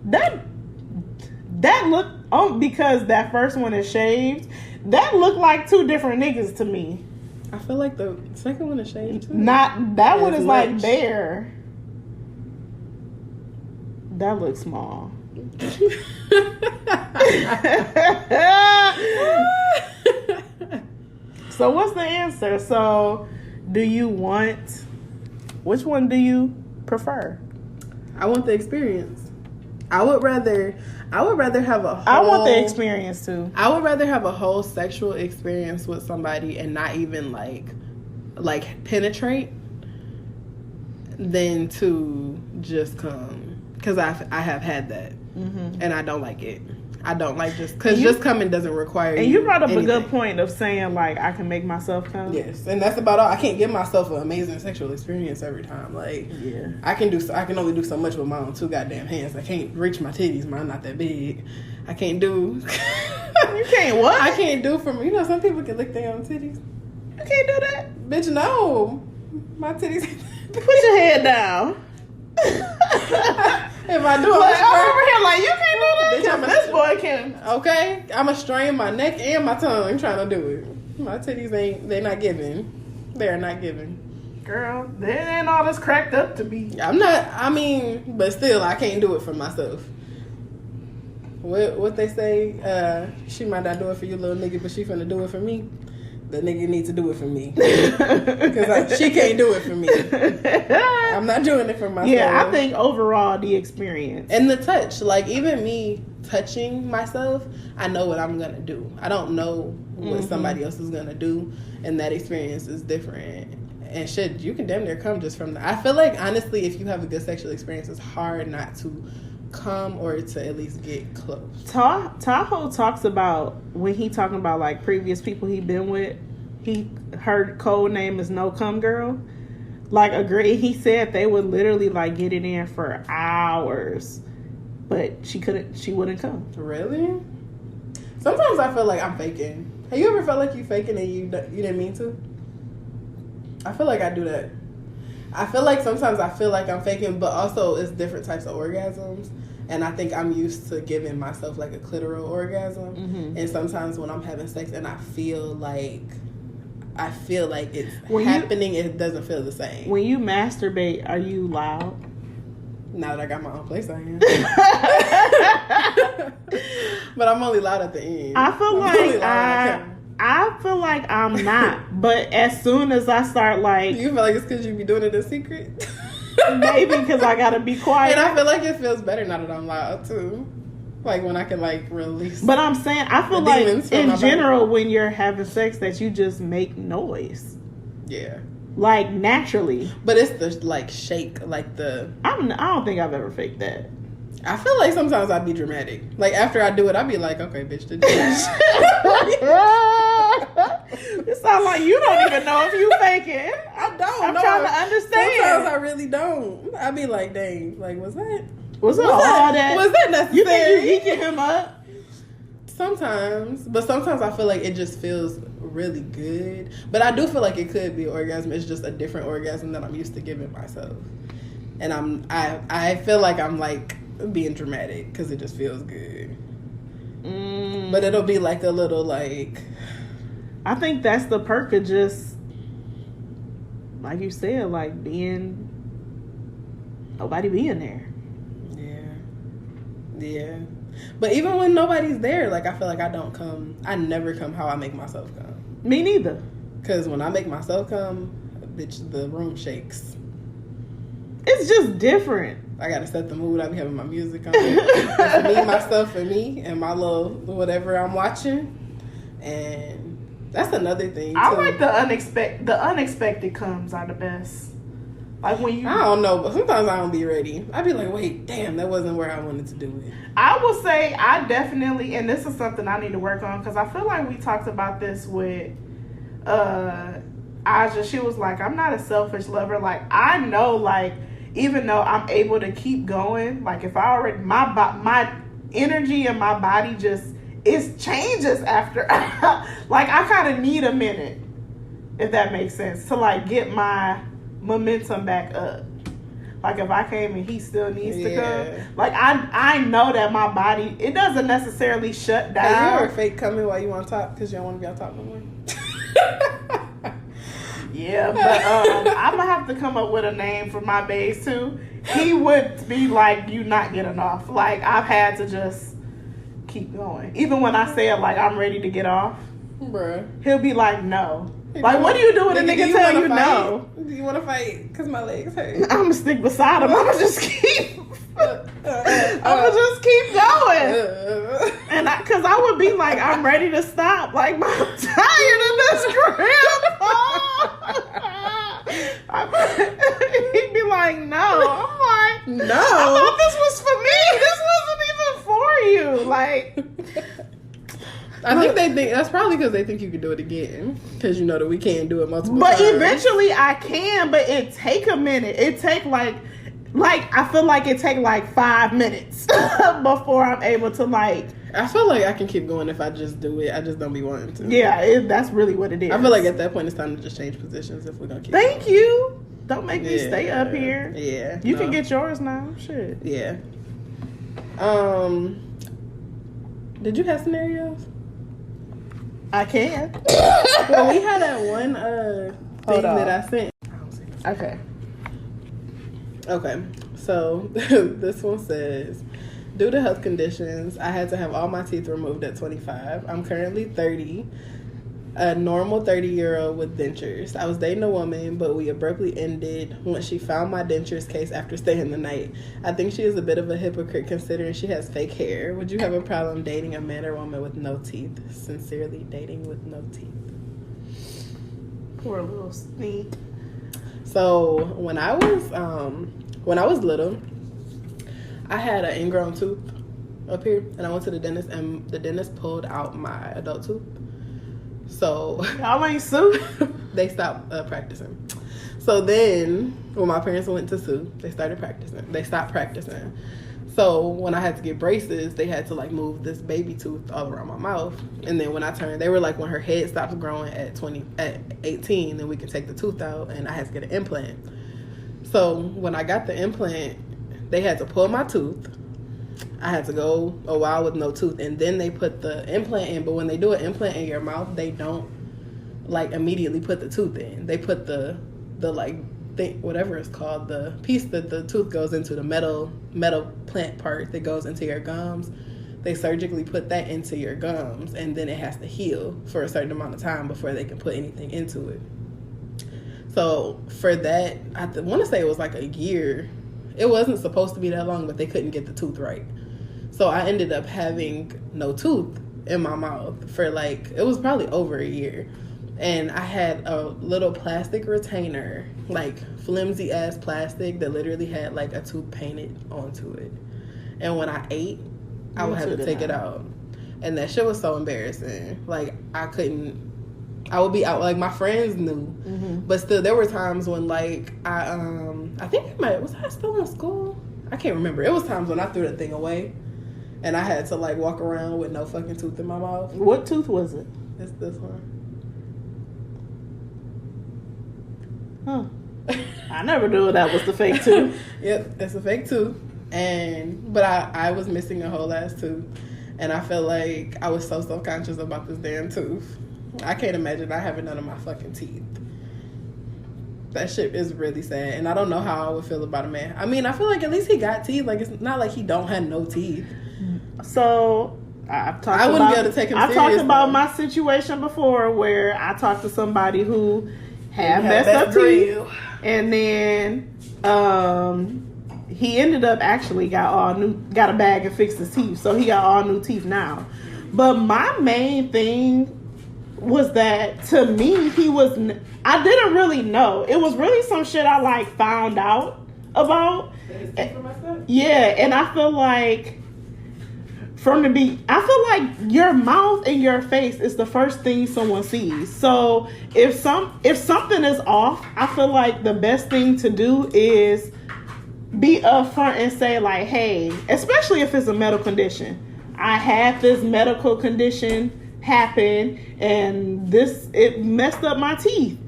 That look because that first one is shaved. That looked like two different niggas to me. I feel like the second one is shaved too. Not that one is like much. bare. That looks small. So what's the answer? So do you want, which one do you prefer? I want the experience. I would rather have a whole, I want the experience too. I would rather have a whole sexual experience with somebody and not even like penetrate than to just come, because I have had that, and I don't like it. I don't like just coming doesn't require. And you brought up anything. a good point of saying like I can make myself come. Yes, and that's about all. I can't give myself an amazing sexual experience every time. Like, Yeah. I can only do so much with my own two goddamn hands. I can't reach my titties. Mine not that big. I can't do. You can't what? I can't do from, some people can lick their own titties. You can't do that. Bitch, no. My titties. Put your head down. If I do, Like, I'm I'm over here like you can't do Bitch, that. I'm 'Cause a- this boy can. okay. I'ma strain my neck and my tongue trying to do it. My titties they're not giving. They are not giving. Girl, they ain't all this cracked up to be. But still, I can't do it for myself. What they say, she might not do it for you, little nigga, but she finna do it for me. The nigga needs to do it for me. Because she can't do it for me. I'm not doing it for myself. Yeah, I think overall the experience. And the touch, like even me touching myself, I know what I'm gonna do. I don't know what somebody else is gonna do, and that experience is different. And shit, you can damn near come just from that. I feel like honestly, if you have a good sexual experience, it's hard not to come or to at least get close. Tahoe talks about when he talking about like previous people he been with. Her code name is No Cum Girl. Like agree, he said they would literally like get it in for hours, but she wouldn't come. Really? Sometimes I feel like I'm faking. Have you ever felt like you faking and you didn't mean to? I feel like I do that. I feel like sometimes I feel like I'm faking, but also it's different types of orgasms. And I think I'm used to giving myself like a clitoral orgasm. And sometimes when I'm having sex and I feel like it's happening, it doesn't feel the same. When you masturbate, are you loud? Now that I got my own place, I am. But I'm only loud at the end. I feel I'm only like loud when I come. I feel like I'm not, but as soon as I start like You feel like it's because you be doing it in secret? maybe because I gotta be quiet. And I feel like it feels better now that I'm loud too. Like when I can like release. But I'm saying I feel The like demons from in my body. general when you're having sex that you just make noise Yeah. like naturally. But it's the like shake, like the. I don't think I've ever faked that. I feel like sometimes I'd be dramatic. Like after I do it, I'd be like, okay, bitch, did It sounds like you don't even know if you faking. I don't. I'm trying to understand. Sometimes I really don't. I'd be like, dang, like was that? Was it Was all that? Was that necessary? You think you geeking him up? Sometimes, but sometimes I feel like it just feels really good. But I do feel like it could be an orgasm. It's just a different orgasm that I'm used to giving myself, and I feel like I'm like being dramatic because it just feels good. But it'll be like a little like. I think that's the perk of just, like you said, like being nobody being there. Yeah. But even when nobody's there, like I feel like I never come how I make myself come. Me neither. Because when I make myself come, bitch, the room shakes. It's just different. I gotta set the mood. I be having my music on. It's me, myself, and me, and my little whatever I'm watching. And that's another thing, too. I like the unexpected. The unexpected comes are the best. Like when you. I don't know, but sometimes I don't be ready. I be like, wait, damn, that wasn't where I wanted to do it. I will say I definitely, and this is something I need to work on because I feel like we talked about this with Aja. She was like, I'm not a selfish lover. Like I know, like even though I'm able to keep going, like if I already my energy and my body just it changes after. Like I kind of need a minute, if that makes sense, to like get my momentum back up. Like if I came and he still needs to come, like I know that my body, it doesn't necessarily shut down. Have you ever fake coming while you on top because you don't want to be on top no more? Yeah, but I'm gonna have to come up with a name for my bays too. He would be like, "You not getting off." Like I've had to just keep going, even when I say it like I'm ready to get off. Bruh, he'll be like, "No." Like, what do you do when a nigga tell you no? Do you want to fight? Because my legs hurt. I'm gonna stick beside him. I'm gonna just keep. I'm gonna just keep going. And because I would be like, I'm ready to stop. Like, I'm tired of this crib. He'd be like, no. I'm like, no. I thought this was for me. This wasn't even for you. Like. I think they think that's probably because they think you can do it again, because you know that we can't do it multiple times. But eventually I can, but it take a minute. It take like I feel like it take like 5 minutes before I'm able to like. I feel like I can keep going if I just do it. I just don't be wanting to. Yeah, that's really what it is. I feel like at that point it's time to just change positions if we're gonna keep. Thank going. You. Don't make me stay up here. Yeah, you can get yours now. Shit. Yeah. Did you have scenarios? I can. Well, we had that one thing that I sent. Okay. So this one says, due to health conditions, I had to have all my teeth removed at 25. I'm currently 30, a normal 30-year-old with dentures. I was dating a woman, but we abruptly ended once she found my dentures case after staying the night. I think she is a bit of a hypocrite considering she has fake hair. Would you have a problem dating a man or woman with no teeth? Sincerely, dating with no teeth. Poor little sneak. So when I was little, I had an ingrown tooth up here, and I went to the dentist, and the dentist pulled out my adult tooth. So y'all ain't sue. They stopped practicing. So then when my parents went to sue, they stopped practicing. So when I had to get braces, they had to like move this baby tooth all around my mouth. And then when I turned, they were like, when her head stops growing at 18, then we can take the tooth out, and I had to get an implant. So when I got the implant, they had to pull my tooth. I had to go a while with no tooth, and then they put the implant in. But when they do an implant in your mouth, they don't like immediately put the tooth in. They put the like thing, whatever it's called, the piece that the tooth goes into, the metal plant part that goes into your gums. They surgically put that into your gums, and then it has to heal for a certain amount of time before they can put anything into it. So for that, I want to say it was like a year. It wasn't supposed to be that long, but they couldn't get the tooth right. So I ended up having no tooth in my mouth for like, it was probably over a year. And I had a little plastic retainer, like flimsy ass plastic that literally had like a tooth painted onto it. And when I ate, I would have to take it out. And that shit was so embarrassing. Like I would be out, like my friends knew. But still there were times when like I think was I still in school? I can't remember. It was times when I threw that thing away. And I had to like walk around with no fucking tooth in my mouth. What tooth was it? It's this one. Huh. I never knew that was the fake tooth. Yep, it's a fake tooth. But I was missing a whole ass tooth. And I felt like I was so self-conscious about this damn tooth. I can't imagine not having none of my fucking teeth. That shit is really sad. And I don't know how I would feel about a man. I mean, I feel like at least he got teeth. Like, it's not like he don't have no teeth. So I wouldn't be able to take him serious. I've talked about my situation before where I talked to somebody who had messed up teeth, and then he ended up actually got a bag and fixed his teeth, so he got all new teeth now. But my main thing was that to me I didn't really know. It was really some shit I like found out about. Yeah, and I feel like I feel like your mouth and your face is the first thing someone sees. So if something is off, I feel like the best thing to do is be upfront and say like, hey, especially if it's a medical condition. I had this medical condition happen and it messed up my teeth.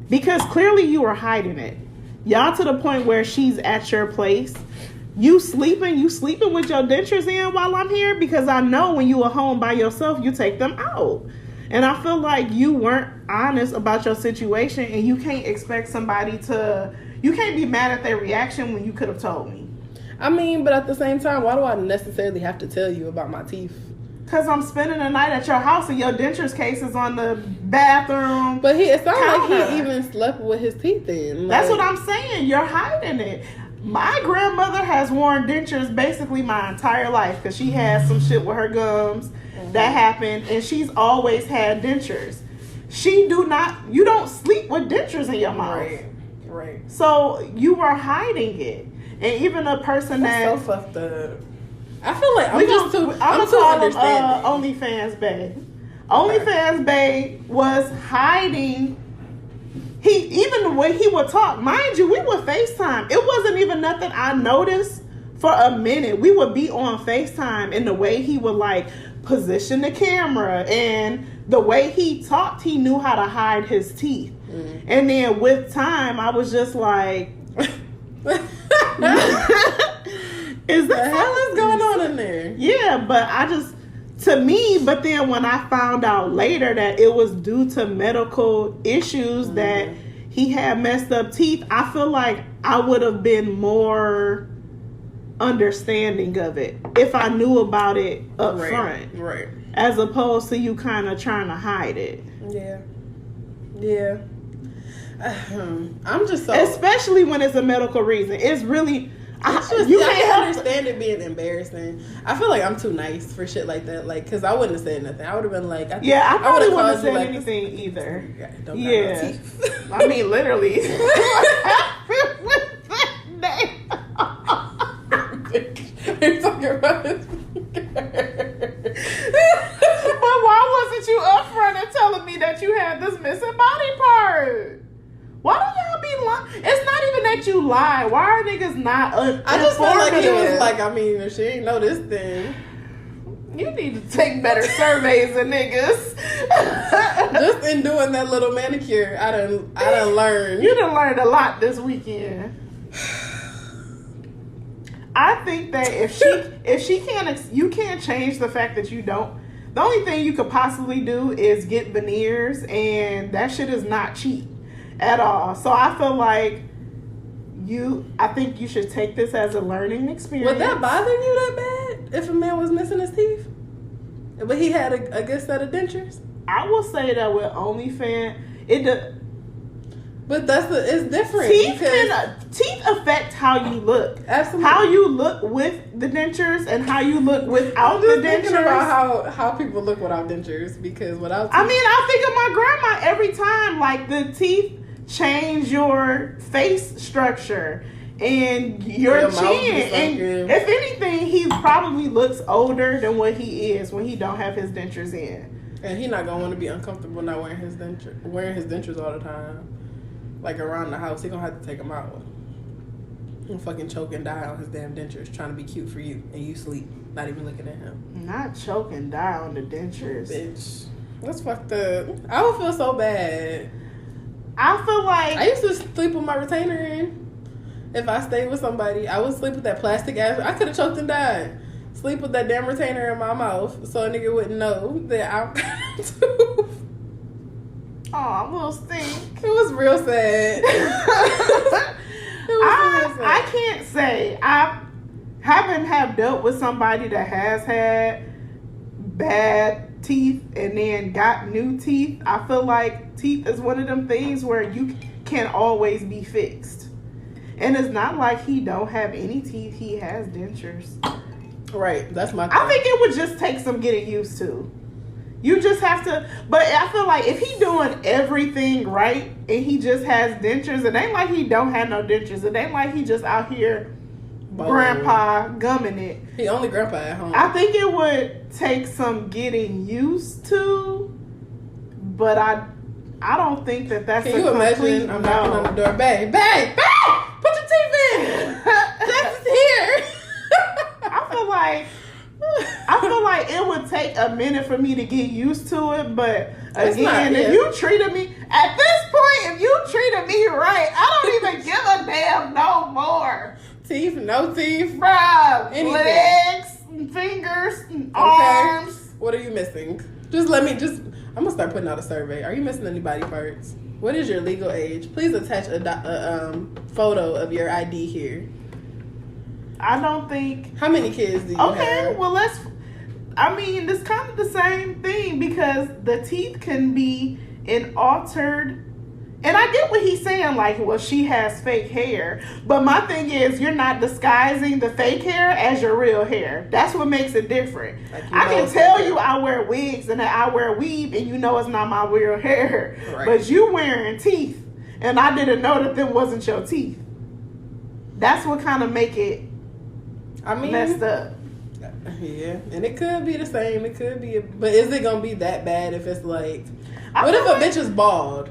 Because clearly you were hiding it. y'all to the point where she's at your place. You sleeping with your dentures in while I'm here? Because I know when you are home by yourself, you take them out. And I feel like you weren't honest about your situation, and you can't expect somebody to, you can't be mad at their reaction when you could have told me. I mean, but at the same time, why do I necessarily have to tell you about my teeth? Because I'm spending the night at your house and your dentures case is on the bathroom. But it sounds counter. like he even slept with his teeth in. That's what I'm saying. You're hiding it. My grandmother has worn dentures basically my entire life because she had some shit with her gums that happened, and she's always had dentures. You don't sleep with dentures in your mouth. Right. So you were hiding it. And even a person That's so fucked up. I feel like I'm too understanding. OnlyFans Bae. OnlyFans Bae was hiding. Even the way he would talk, mind you, we would FaceTime. It wasn't even nothing I noticed for a minute. We would be on FaceTime, and the way he would like position the camera and the way he talked, he knew how to hide his teeth. And then with time, I was just like, is the hell is going on in there? Yeah, but but then when I found out later that it was due to medical issues that he had messed up teeth, I feel like I would have been more understanding of it if I knew about it up front. Right. As opposed to you kind of trying to hide it. Yeah. I'm just so... Especially when it's a medical reason. It's really... I can't understand it being embarrassing. I feel like I'm too nice for shit like that. Like, because I wouldn't have said nothing. I would have been like... I probably wouldn't have said anything either. Yeah. I mean, literally. You're talking about this. But why wasn't you upfront and telling me that you had this missing body part? Why do y'all be lying? It's not even that you lie. Why are niggas not I just feel like he was like, I mean, if she ain't know this thing. You need to take better surveys of niggas. Just in doing that little manicure, I done learned. You done learned a lot this weekend. I think that if she can't, you can't change the fact that you don't. The only thing you could possibly do is get veneers, and that shit is not cheap at all. So I feel like I think you should take this as a learning experience. Would that bother you that bad if a man was missing his teeth, but he had a good set of dentures? I will say that with OnlyFans, but it's different. Teeth affect how you look. Absolutely. How you look with the dentures and how you look without the dentures. Thinking about how people look without dentures, because without teeth, I think of my grandma every time. Like, the teeth change your face structure and your chin. And if anything, he probably looks older than what he is when he don't have his dentures in. And he not gonna want to be uncomfortable not wearing his dentures all the time. Like, around the house, he gonna have to take them out. And fucking choke and die on his damn dentures, trying to be cute for you, and you sleep, not even looking at him. Not choke and die on the dentures. Bitch. That's fucked up. I would feel so bad. I feel like... I used to sleep with my retainer in. If I stayed with somebody, I would sleep with that plastic ass... I could have choked and died. Sleep with that damn retainer in my mouth, so a nigga wouldn't know that I'm too... Oh, little stink. It was real sad. I can't say I haven't dealt with somebody that has had bad teeth and then got new teeth. I feel like teeth is one of them things where you can always be fixed. And it's not like he don't have any teeth. He has dentures. Right. That's my thing. I think it would just take some getting used to. You just have to, but I feel like if he doing everything right and he just has dentures, it ain't like he don't have no dentures. It ain't like he just out here grandpa gumming it. He only grandpa at home. I think it would take some getting used to, but I don't think that's Can you imagine? I'm knocking on the door. Babe, put your teeth in. That's here. I feel like it would take a minute for me to get used to it, but again, if you treated me at this point when you treated me right, I don't even give a damn no more. Teeth, no teeth. Bruh, Anything. legs, fingers, arms. What are you missing? I'm gonna start putting out a survey. Are you missing anybody parts? What is your legal age? Please attach a photo of your ID here. I don't think. How many kids do you have? Okay, well it's kind of the same thing because the teeth can be an altered. And I get what he's saying, like, well, she has fake hair. But my thing is, you're not disguising the fake hair as your real hair. That's what makes it different. Like, I can tell you I wear wigs and that I wear weave and you know it's not my real hair. Right. But you wearing teeth and I didn't know that them wasn't your teeth. That's what kind of make it messed up. Yeah, and it could be the same. It could be, but is it going to be that bad if it's like, what if a bitch is bald?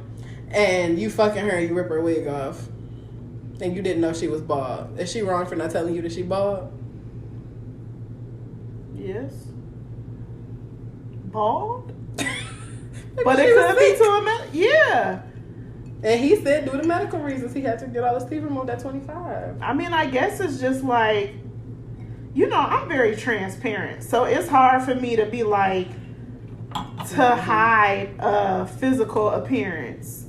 And you fucking her and you rip her wig off. And you didn't know she was bald. Is she wrong for not telling you that she bald? Yes. Bald? But it could be to a yeah. And he said due to medical reasons he had to get all his teeth removed at 25. I mean, I guess it's just like, I'm very transparent. So it's hard for me to be like, to hide a physical appearance.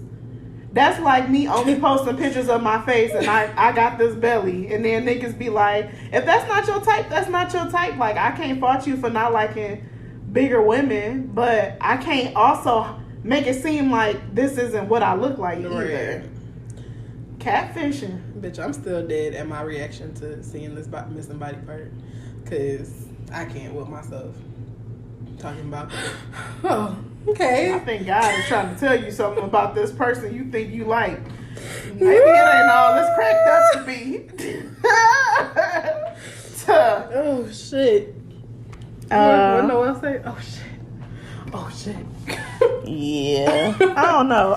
That's like me only posting pictures of my face and I got this belly. And then niggas be like, if that's not your type, that's not your type. Like, I can't fault you for not liking bigger women, but I can't also make it seem like this isn't what I look like either. Catfishing. Bitch, I'm still dead at my reaction to seeing this missing body part. Because I can't whip myself. Talking about, oh, okay. I think God is trying to tell you something about this person you think you like. Maybe it ain't all this cracked up to be. Oh, shit. What no one say? Oh, shit. Oh, shit. Yeah. I don't know.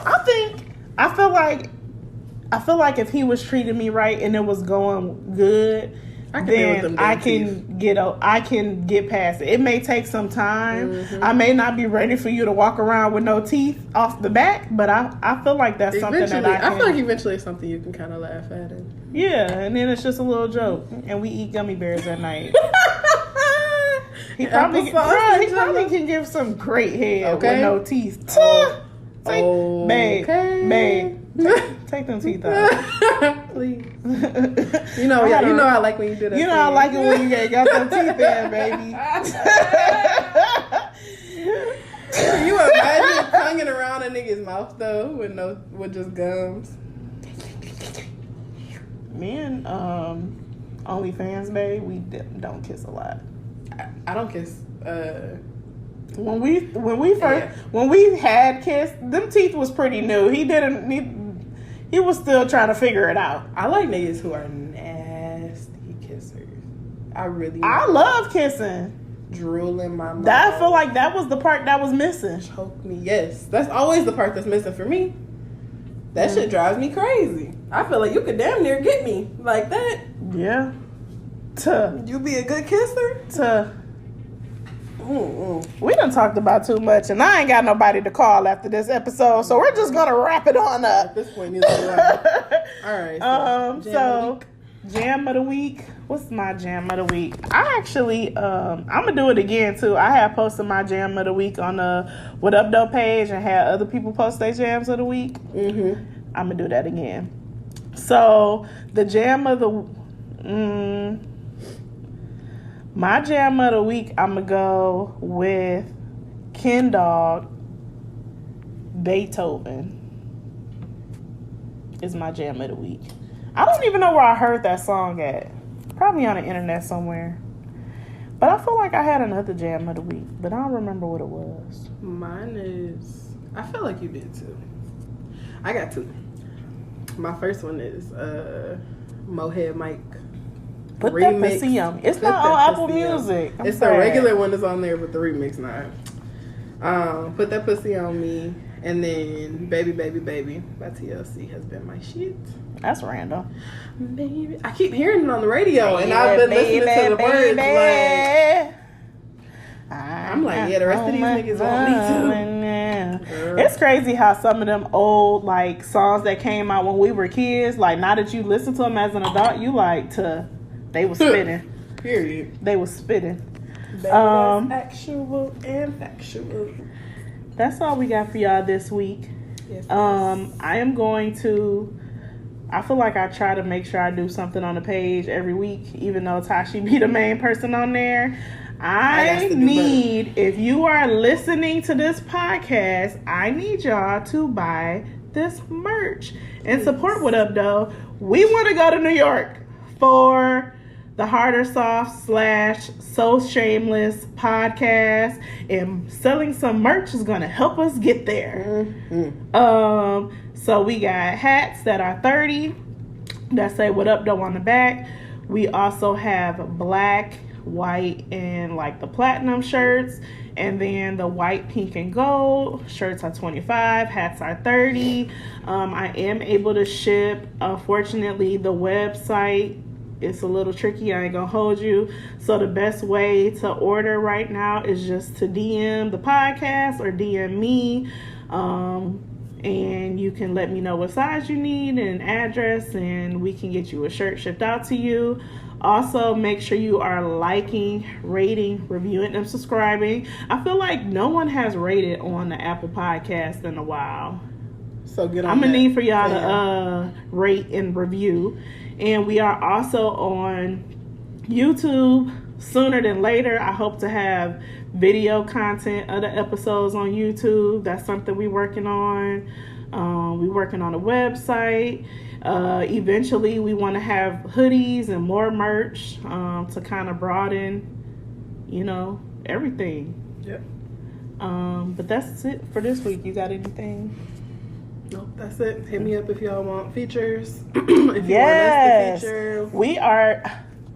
I feel like if he was treating me right and it was going good, then I can get past it. It may take some time. Mm-hmm. I may not be ready for you to walk around with no teeth off the back, but I feel like that's something that I feel like eventually it's something you can kind of laugh at. Yeah, and then it's just a little joke, and we eat gummy bears at night. He probably can give some great head with no teeth. Babe. Take them teeth out. Please. You know I like when you do that. I like it when you got them teeth in, baby. Can you imagine tonguing around a nigga's mouth though with just gums? Me and OnlyFans, babe, we don't kiss a lot. I don't kiss. When we had kissed, them teeth was pretty new. He was still trying to figure it out. I like niggas who are nasty kissers. I love kissing. Drool in my mouth. I feel like that was the part that was missing. Choke me, yes. That's always the part that's missing for me. That shit drives me crazy. I feel like you could damn near get me like that. Yeah. You be a good kisser? We done talked about too much, and I ain't got nobody to call after this episode, so we're just gonna wrap it on up. At this point, neither do I. All right. Jam of the week. What's my jam of the week? I actually, I'm gonna do it again too. I have posted my jam of the week on the What Up Though page and had other people post their jams of the week. Mm-hmm. I'm gonna do that again. So the jam of the. My jam of the week, I'm going to go with Ken Dog, Beethoven is my jam of the week. I don't even know where I heard that song at. Probably on the internet somewhere. But I feel like I had another jam of the week, but I don't remember what it was. Mine is, I feel like you did too. I got two. My first one is Mohead Mike. Put remix. That pussy on. It's not on Apple Music. It's the regular one that's on there, but the remix not. Put That Pussy on Me, and then Baby Baby Baby by TLC has been my shit. That's random. Baby, I keep hearing it on the radio, and I've been listening to the words like. I'm like, yeah, the rest of these niggas want me too. Yeah. It's crazy how some of them old like songs that came out when we were kids, like now that you listen to them as an adult, you like they was spitting. Period. They was spitting. That's actual and factual. That's all we got for y'all this week. Yes, I feel like I try to make sure I do something on the page every week, even though Tashi be the main person on there. I need, if you are listening to this podcast, I need y'all to buy this merch and support What Up Though. We want to go to New York for the Harder Soft / So Shameless podcast, and selling some merch is going to help us get there. So we got hats that are $30 that say What Up Though on the back. We also have black, white, and like the platinum shirts, and then the white, pink, and gold shirts are $25, hats are $30. I am able to ship. Unfortunately, the website, it's a little tricky, I ain't gonna hold you. So the best way to order right now is just to DM the podcast or DM me. And you can let me know what size you need and address, and we can get you a shirt shipped out to you. Also, make sure you are liking, rating, reviewing, and subscribing. I feel like no one has rated on the Apple Podcast in a while. So get on I'm going to that. need for y'all to rate and review. And we are also on YouTube sooner than later. I hope to have video content of the episodes on YouTube. That's something we're working on. We're working on a website. Eventually, we want to have hoodies and more merch to kind of broaden, everything. Yep. But that's it for this week. You got anything? Nope, that's it. Hit me up if y'all want features. If you want us to feature. We are.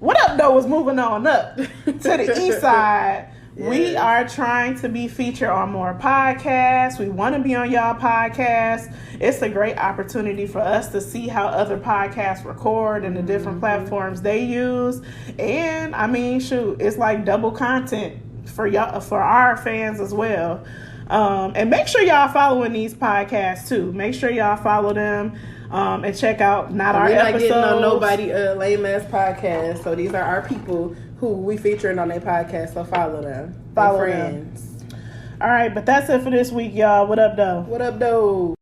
What Up Though is moving on up to the east side. Yes. We are trying to be featured on more podcasts. We want to be on y'all podcasts. It's a great opportunity for us to see how other podcasts record and the different platforms they use. And I mean, shoot, it's like double content for y'all, for our fans as well. And make sure y'all following these podcasts too. Make sure y'all follow them. And check out not our episodes. We're not getting on nobody lame ass podcast. So these are our people who we featuring on their podcast. So follow them. Follow them. All right, but that's it for this week, y'all. What up, though? What up, though?